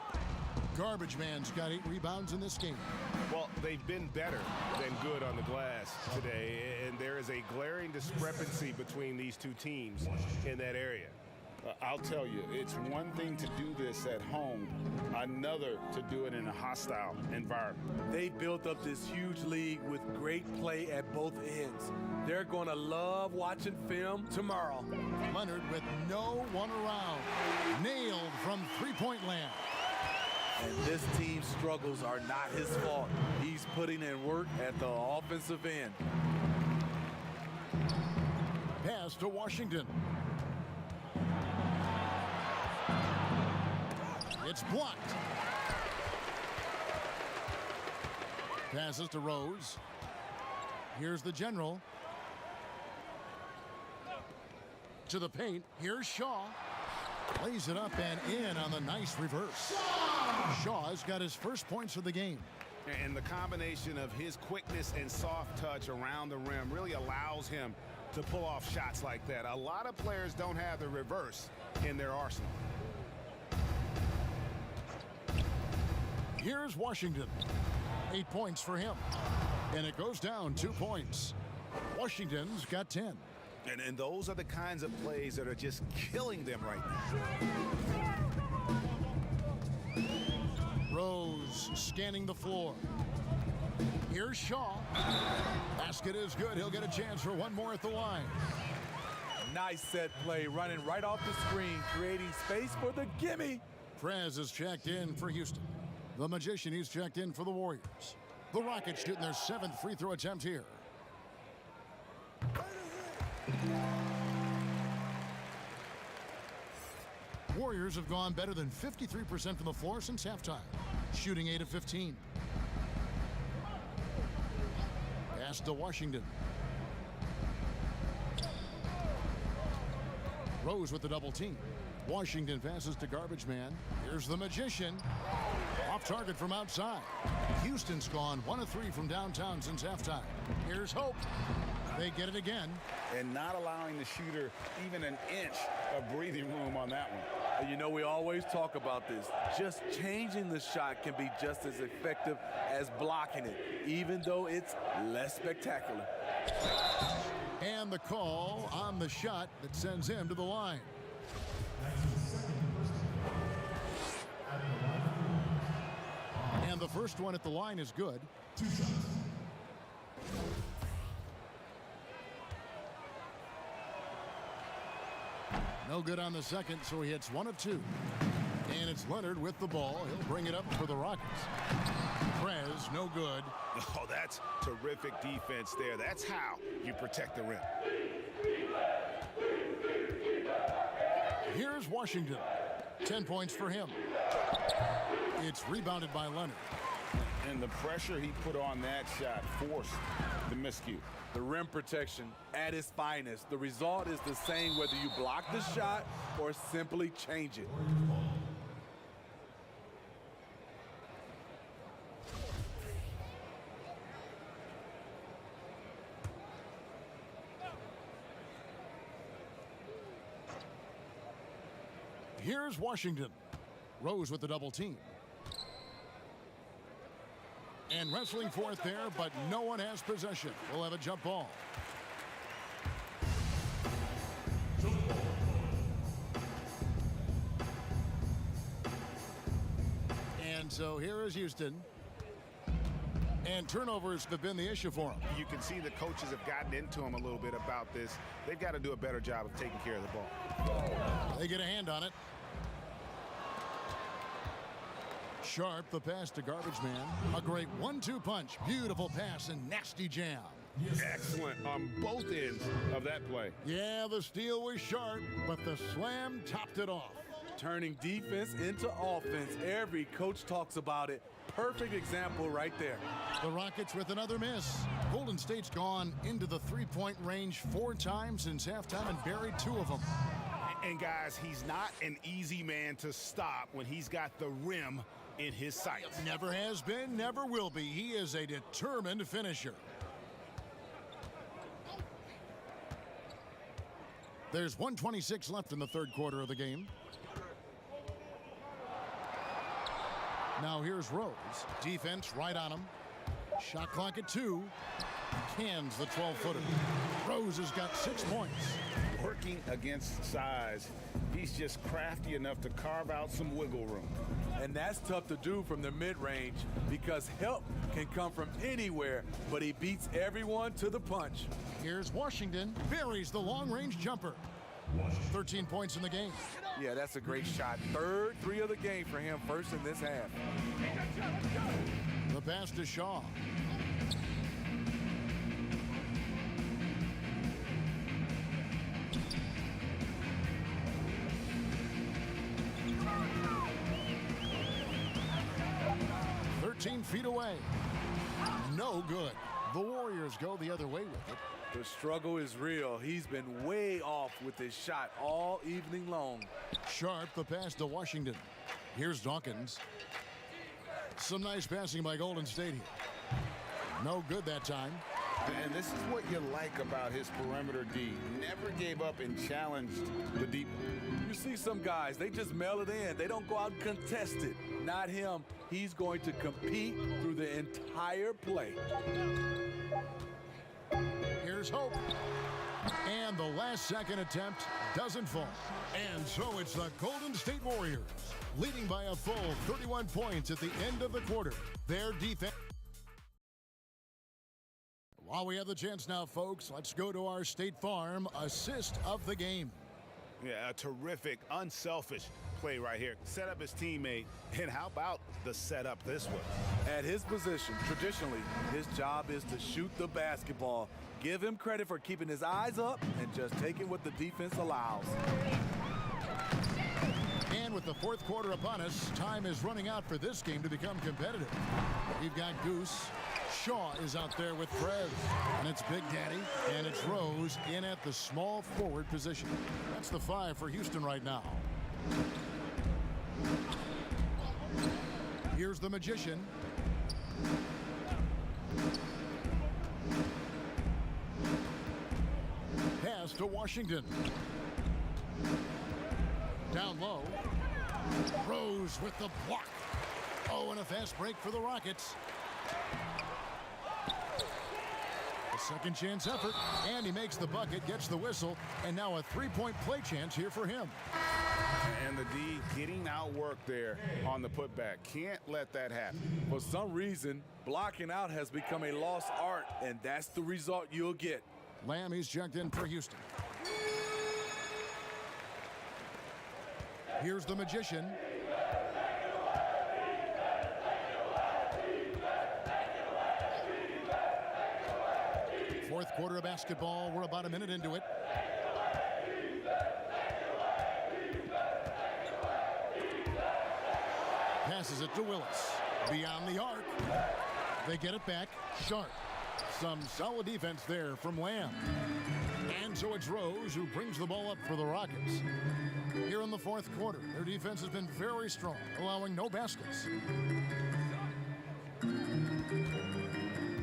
Garbage Man's got 8 rebounds in this game. Well, they've been better than good on the glass today, and there is a glaring discrepancy between these two teams in that area. I'll tell you, it's one thing to do this at home, another to do it in a hostile environment. They built up this huge lead with great play at both ends. They're going to love watching film tomorrow. Leonard with no one around. Nailed from three-point land. And this team's struggles are not his fault. He's putting in work at the offensive end. Pass to Washington. It's blocked. Passes to Rose. Here's the general. To the paint. Here's Shaw. Lays it up and in on the nice reverse. Shaw has got his first points of the game. And the combination of his quickness and soft touch around the rim really allows him to pull off shots like that. A lot of players don't have the reverse in their arsenal. Here's Washington. 8 points for him. And it goes down 2 points. Washington's got 10. And those are the kinds of plays that are just killing them right now. Rose scanning the floor. Here's Shaw. Basket is good. He'll get a chance for one more at the line. Nice set play, running right off the screen, creating space for the gimme. Prez is checked in for Houston. The Magician, he's checked in for the Warriors. The Rockets shooting their 7th free throw attempt here. Warriors have gone better than 53% from the floor since halftime, shooting 8 of 15. Pass to Washington. Rose with the double team. Washington passes to Garbage Man. Here's the Magician. Off target from outside. Houston's gone 1 of 3 from downtown since halftime. Here's Hope. They get it again. And not allowing the shooter even an inch of breathing room on that one. You know, we always talk about this. Just changing the shot can be just as effective as blocking it, even though it's less spectacular. And the call on the shot that sends him to the line. And the first one at the line is good. 2 shots. No good on the second, so he hits 1 of 2. And it's Leonard with the ball. He'll bring it up for the Rockets. Prez, no good. Oh, that's terrific defense there. That's how you protect the rim. Here's Washington. 10 points for him. It's rebounded by Leonard. And the pressure he put on that shot forced the miscue. The rim protection at its finest. The result is the same whether you block the shot or simply change it. Here's Washington. Rose with the double team. And wrestling for it there, but no one has possession. We'll have a jump ball. And so here is Houston. And turnovers have been the issue for him. You can see the coaches have gotten into him a little bit about this. They've got to do a better job of taking care of the ball. They get a hand on it. Sharp, the pass to Garbage Man. A great 1-2 punch. Beautiful pass and nasty jam. Excellent on both ends of that play. Yeah, the steal was sharp, but the slam topped it off. Turning defense into offense. Every coach talks about it. Perfect example right there. The Rockets with another miss. Golden State's gone into the three-point range 4 times since halftime and buried 2 of them. And guys, he's not an easy man to stop when he's got the rim in his sights. Never has been, never will be. He is a determined finisher. There's 1:26 left in the third quarter of the game. Now here's Rose. Defense right on him. Shot clock at 2. Cans the 12-footer. Rose has got 6 points. Working against size, he's just crafty enough to carve out some wiggle room. And that's tough to do from the mid-range because help can come from anywhere, but he beats everyone to the punch. Here's Washington. Buries the long-range jumper. 13 points in the game. Yeah, that's a great shot. Third 3 of the game for him, first in this half. The pass to Shaw. Feet away. No good. The Warriors go the other way with it. The struggle is real. He's been way off with his shot all evening long. Sharp, the pass to Washington. Here's Dawkins. Some nice passing by Golden State here. No good that time. And this is what you like about his perimeter D. Never gave up and challenged the deep. You see some guys, they just mail it in. They don't go out and contest it. Not him. He's going to compete through the entire play. Here's Hope. And the last second attempt doesn't fall. And so it's the Golden State Warriors leading by a full 31 points at the end of the quarter. Their defense. While we have the chance now, folks, let's go to our State Farm assist of the game. Yeah, a terrific, unselfish play right here. Set up his teammate, and how about the setup this way? At his position, traditionally, his job is to shoot the basketball. Give him credit for keeping his eyes up and just taking what the defense allows. And with the fourth quarter upon us, time is running out for this game to become competitive. We've got Goose. Shaw is out there with Prez. And it's Big Daddy. And it's Rose in at the small forward position. That's the 5 for Houston right now. Here's the Magician. to Washington. Down low. Rose with the block. Oh, and a fast break for the Rockets. A second chance effort, and he makes the bucket, gets the whistle, and now a three-point play chance here for him. And the D getting outworked there on the putback. Can't let that happen. For some reason, blocking out has become a lost art, and that's the result you'll get. Lamb, he's checked in for Houston. Here's the magician. Fourth quarter of basketball. We're about a minute into it. Passes it to Willis. Beyond the arc. They get it back. Sharp. Some solid defense there from Lamb. And so it's Rose who brings the ball up for the Rockets. Here in the fourth quarter, their defense has been very strong, allowing no baskets.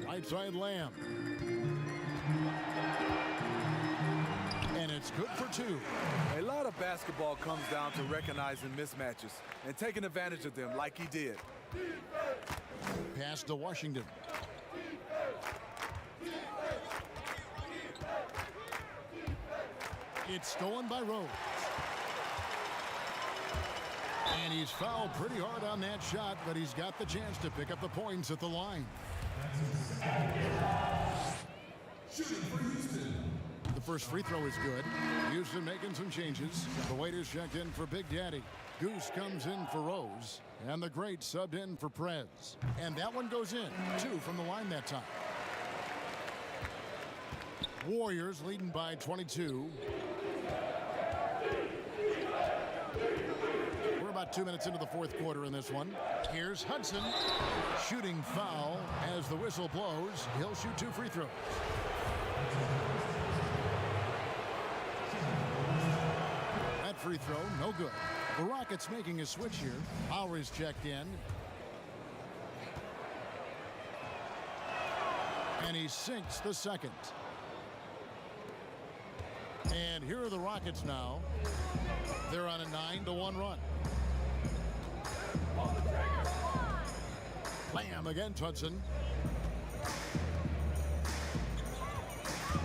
Right side Lamb. And it's good for two. A lot of basketball comes down to recognizing mismatches and taking advantage of them like he did. Pass to Washington. It's stolen by Rose. And he's fouled pretty hard on that shot, but he's got the chance to pick up the points at the line. Shooting for Houston. The first free throw is good. Houston making some changes. The waiters checked in for Big Daddy. Goose comes in for Rose. And the great subbed in for Prez. And that one goes in. 2 from the line that time. Warriors leading by 22. We're about 2 minutes into the fourth quarter in this one. Here's Hudson. Shooting foul as the whistle blows. He'll shoot 2 free throws. That free throw, no good. The Rockets making a switch here. Lowry's checked in. And he sinks the second. And here are the Rockets now. They're on a 9-1 run. Lamb against Hudson.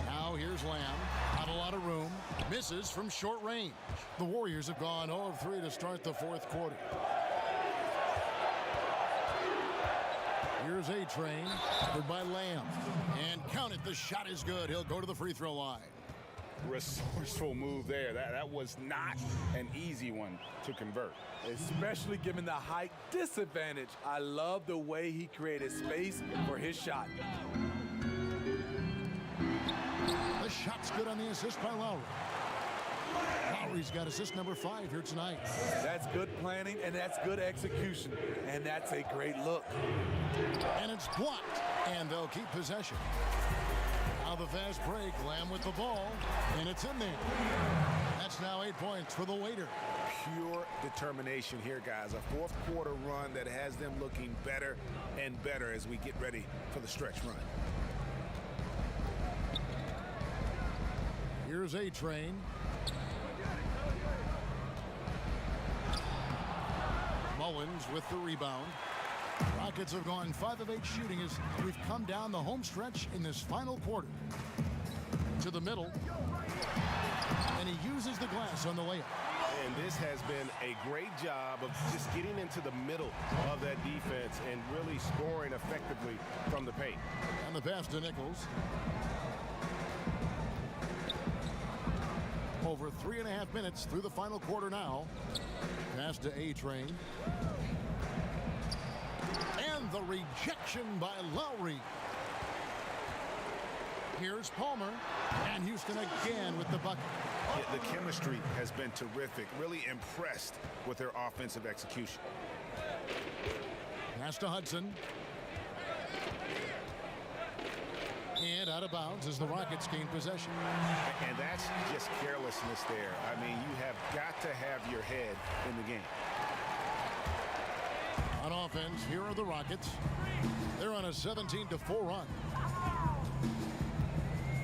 Now here's Lamb. Not a lot of room. Misses from short range. The Warriors have gone 0 of 3 to start the fourth quarter. Here's A-Train. Covered by Lamb. And count it. The shot is good. He'll go to the free throw line. Resourceful move there. That was not an easy one to convert. Especially given the height disadvantage. I love the way he created space for his shot. The shot's good on the assist by Lowry. Lowry's got assist number 5 here tonight. That's good planning, and that's good execution. And that's a great look. And it's blocked, and they'll keep possession. Now the fast break, Lamb with the ball, and it's in there. That's now 8 points for the waiter. Pure determination here, guys. A fourth quarter run that has them looking better and better as we get ready for the stretch run. Here's A-Train. Mullins with the rebound. Rockets have gone 5 of 8 shooting as we've come down the home stretch in this final quarter. To the middle. And he uses the glass on the layup. And this has been a great job of just getting into the middle of that defense and really scoring effectively from the paint. And the pass to Nichols. Over 3.5 minutes through the final quarter now. Pass to A-Train. And the rejection by Lowry. Here's Palmer. And Houston again with the bucket. Yeah, the chemistry has been terrific. Really impressed with their offensive execution. Pass to Hudson. And out of bounds as the Rockets gain possession. And that's just carelessness there. I mean, you have got to have your head in the game. On offense, here are the Rockets. They're on a 17-4 run.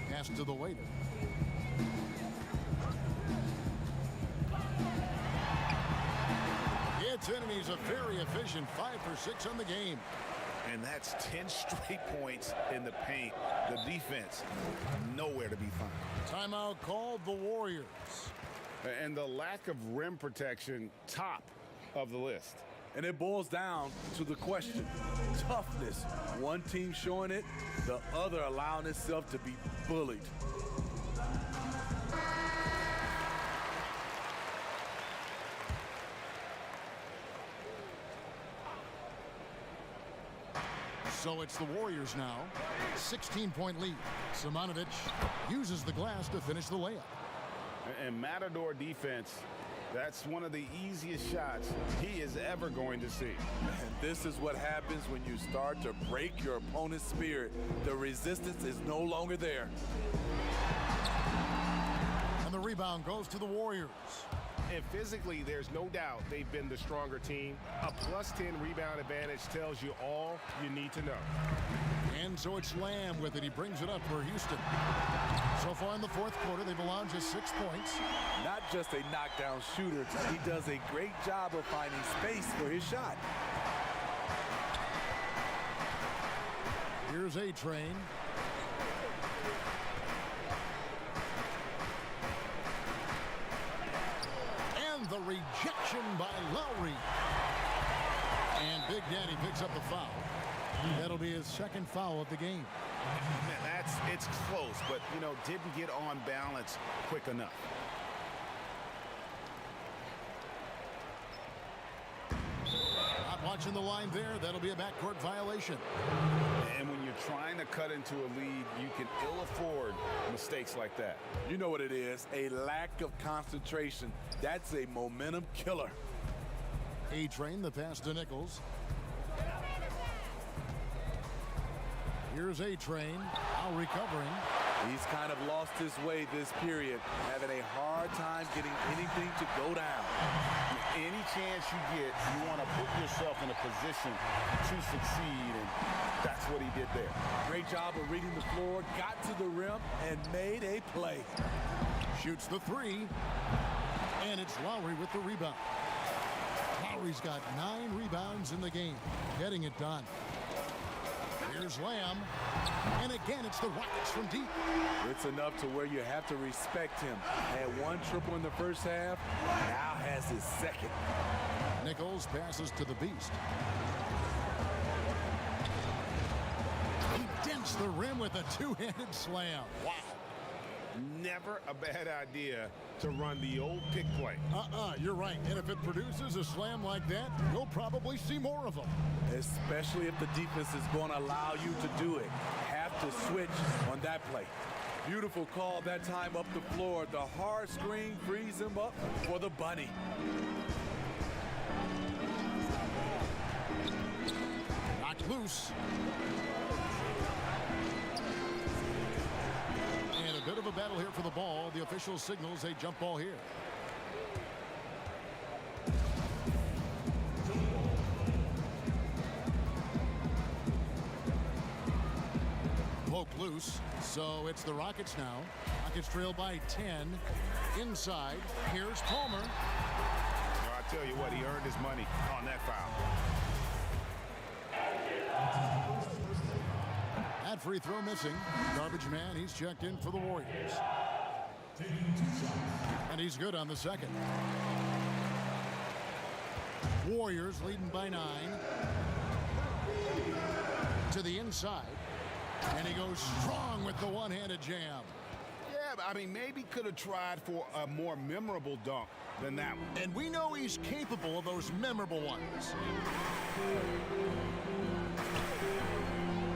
Pass to the waiter. Gets in, and he's a very efficient 5 for 6 on the game. And that's 10 straight points in the paint. The defense, nowhere to be found. Timeout called the Warriors. And the lack of rim protection, top of the list. And it boils down to the question, toughness. One team showing it, the other allowing itself to be bullied. So it's the Warriors now. 16-point lead. Simonovic uses the glass to finish the layup. And Matador defense, that's one of the easiest shots he is ever going to see. And this is what happens when you start to break your opponent's spirit. The resistance is no longer there. And the rebound goes to the Warriors. And physically, there's no doubt they've been the stronger team. A +10 rebound advantage tells you all you need to know. And so it's Lamb with it. He brings it up for Houston. So far in the fourth quarter, they've allowed just 6 points. Not just a knockdown shooter, he does a great job of finding space for his shot. Here's A-Train. And the rejection by Lowry. And Big Daddy picks up the foul. That'll be his second foul of the game. It's close, but, didn't get on balance quick enough. Not watching the line there. That'll be a backcourt violation. And when you're trying to cut into a lead, you can ill afford mistakes like that. You know what it is, a lack of concentration. That's a momentum killer. A-Train, the pass to Nichols. Here's A-Train, now recovering. He's kind of lost his way this period, having a hard time getting anything to go down. Any chance you get, you want to put yourself in a position to succeed, and that's what he did there. Great job of reading the floor, got to the rim, and made a play. Shoots the 3, and it's Lowry with the rebound. Lowry's got 9 rebounds in the game, getting it done. Here's Lamb, and again it's the Rockets from deep. It's enough to where you have to respect him. Had 1 triple in the first half, now has his second. Nichols passes to the Beast. He dents the rim with a 2-handed slam. Wow. Never a bad idea to run the old pick play. You're right. And if it produces a slam like that, you'll probably see more of them. Especially if the defense is going to allow you to do it. Have to switch on that play. Beautiful call that time up the floor. The hard screen frees him up for the bunny. Knocked loose. And a bit of a battle here for the ball. The official signals a jump ball here. Poke loose. So it's the Rockets now. Rockets trail by 10. Inside. Here's Palmer. I tell you what, he earned his money on that foul. That free throw missing. Garbage man, he's checked in for the Warriors. And he's good on the second. Warriors leading by 9. To the inside. And he goes strong with the one-handed jam. Yeah, but maybe could have tried for a more memorable dunk than that one. And we know he's capable of those memorable ones.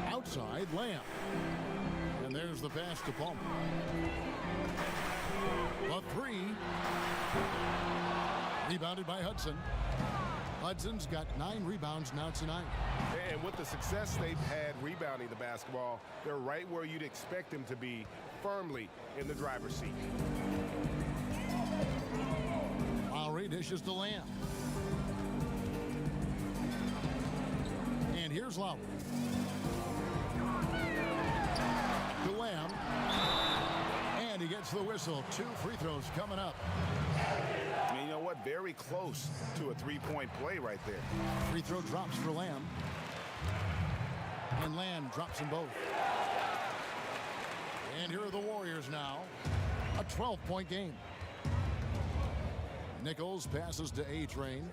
Outside, Lamb. And there's the pass to Palmer. A 3. Rebounded by Hudson. Hudson's got 9 rebounds now tonight. And with the success they've had rebounding the basketball, they're right where you'd expect them to be, firmly in the driver's seat. Lowry dishes to Lamb. And here's Lowry. To Lamb. And he gets gets the whistle. 2 free throws coming up. I mean, you know what? Very close to a three-point play right there. Free throw drops for Lamb. And Lamb drops them both. And here are the Warriors now. A 12-point game. Nichols passes to A-Train.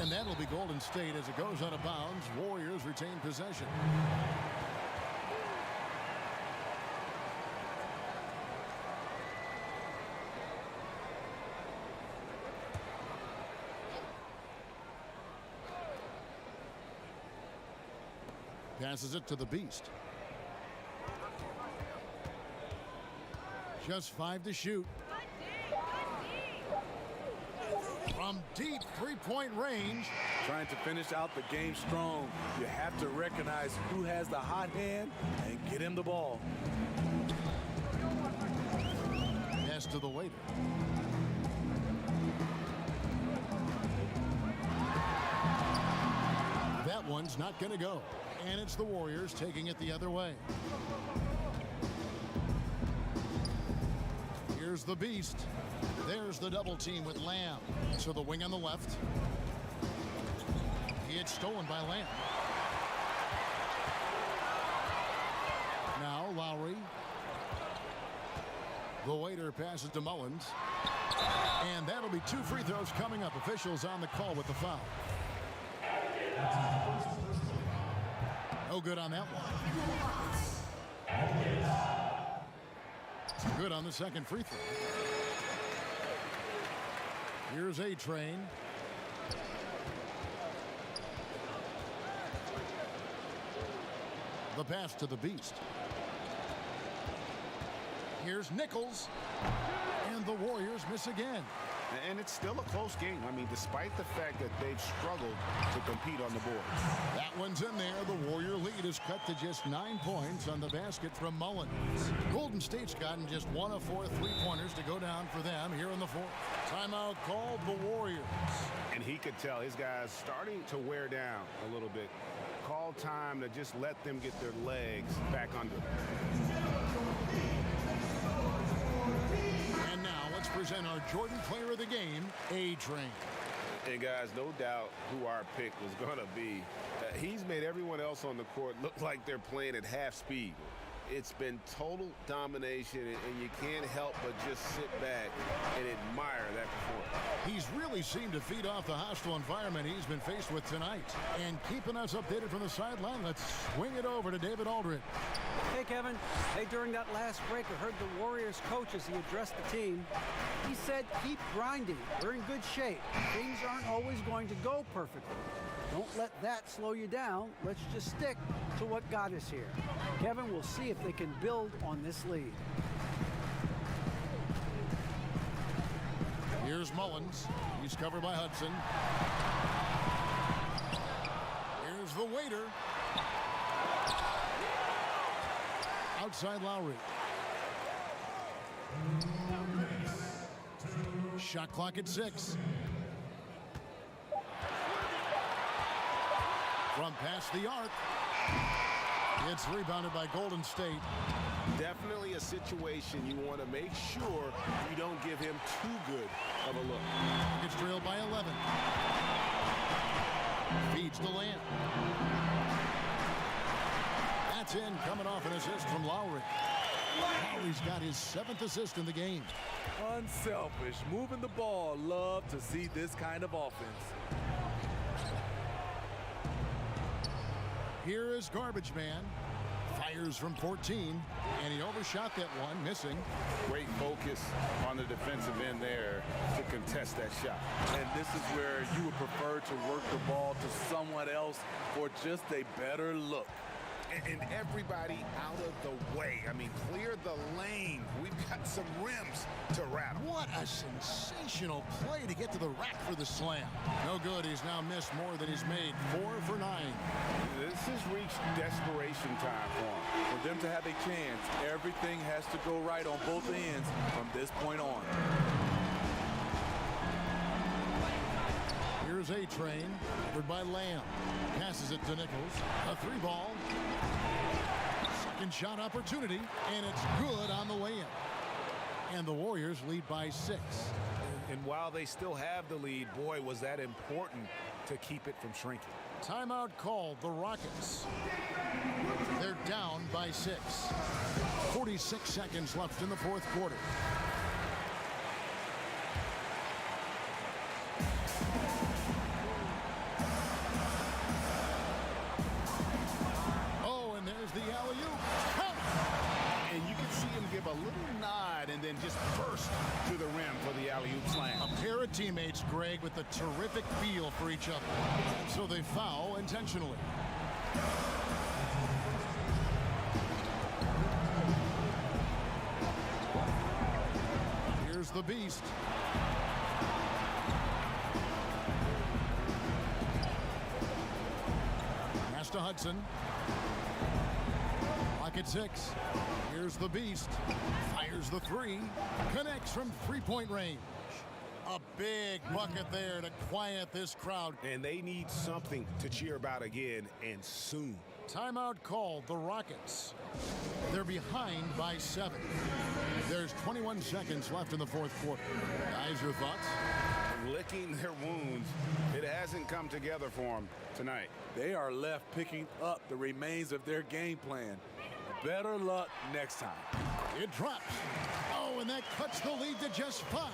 And that'll be Golden State as it goes out of bounds. Warriors retain possession. Passes it to the Beast. Just 5 to shoot. From deep three-point range. Trying to finish out the game strong. You have to recognize who has the hot hand and get him the ball. Pass to the waiter. That one's not going to go. And it's the Warriors taking it the other way. Here's the Beast. There's the double team with Lamb. So the wing on the left. It's stolen by Lamb. Now Lowry. The waiter passes to Mullins. And that'll be 2 free throws coming up. Officials on the call with the foul. No good on that one. Good on the second free throw. Here's A-Train. The pass to the Beast. Here's Nichols. And the Warriors miss again. And it's still a close game. I mean, despite the fact that they've struggled to compete on the board. That one's in there. The Warrior lead is cut to just 9 points on the basket from Mullins. Golden State's gotten just 1 of 4 three-pointers to go down for them here in the fourth. Timeout called the Warriors. And he could tell his guys starting to wear down a little bit. Call time to just let them get their legs back under. And now let's present our Jordan Player of the Game, A-Train. And guys, no doubt who our pick was going to be. He's made everyone else on the court look like they're playing at half speed. It's been total domination, and you can't help but just sit back and admire that performance. He's really seemed to feed off the hostile environment he's been faced with tonight. And keeping us updated from the sideline, let's swing it over to David Aldridge. Hey, Kevin. Hey, during that last break, I heard the Warriors coach as he addressed the team. He said, keep grinding. We're in good shape. Things aren't always going to go perfectly. Don't let that slow you down. Let's just stick to what got us here. Kevin, we'll see if they can build on this lead. Here's Mullins. He's covered by Hudson. Here's the waiter. Outside Lowry. Shot clock at 6. From past the arc. It's rebounded by Golden State. Definitely a situation you want to make sure you don't give him too good of a look. Gets trailed by 11. Feeds to Lamb. That's in, coming off an assist from Lowry. Lowry's got his 7th assist in the game. Unselfish, moving the ball. Love to see this kind of offense. Here is Garbage Man. Fires from 14, and he overshot that one, missing. Great focus on the defensive end there to contest that shot. And this is where you would prefer to work the ball to someone else for just a better look. And everybody out of the way. I mean, clear the lane. We've got some rims to rattle. What a sensational play to get to the rack for the slam. No good. He's now missed more than he's made. 4 for 9. This has reached desperation time for him. For them to have a chance, everything has to go right on both ends from this point on. Here's A-Train, covered by Lamb. Passes it to Nichols. A 3 ball. Second shot opportunity, and it's good on the way in. And the Warriors lead by 6. And while they still have the lead, boy, was that important to keep it from shrinking. Timeout called, the Rockets. They're down by 6. 46 seconds left in the fourth quarter. Oh, and there's the alley-oop. And you can see him give a little nod and then just burst to the rim for the alley-oop slam. A pair of teammates, Greg, with a terrific feel for each other. So they foul intentionally. Here's the beast. Pass to Hudson. At 6. Here's the beast. Fires the 3. Connects from three-point range. A big bucket there to quiet this crowd. And they need something to cheer about again, and soon. Timeout called, the Rockets. They're behind by 7. There's 21 seconds left in the fourth quarter. Guys, your thoughts? Licking their wounds. It hasn't come together for them tonight. They are left picking up the remains of their game plan. Better luck next time. It drops. Oh, and that cuts the lead to just 5.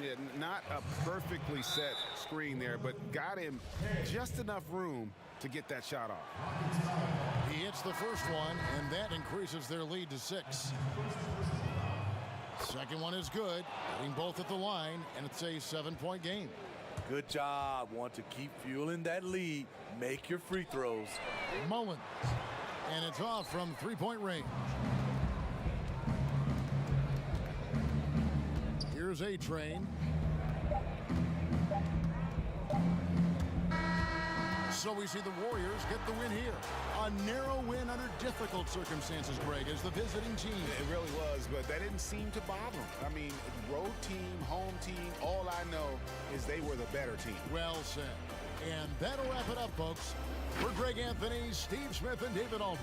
Yeah, not a perfectly set screen there, but got him just enough room to get that shot off. He hits the first one, and that increases their lead to 6. Second one is good. Getting both at the line, and it's a 7-point game. Good job. Want to keep fueling that lead. Make your free throws. Mullins. And it's off from three-point range. Here's A-Train. So we see the Warriors get the win here. A narrow win under difficult circumstances, Greg, as the visiting team. It really was, but that didn't seem to bother them. I mean, road team, home team, all I know is they were the better team. Well said. And that'll wrap it up, folks. For Greg Anthony, Steve Smith, and David Aldridge,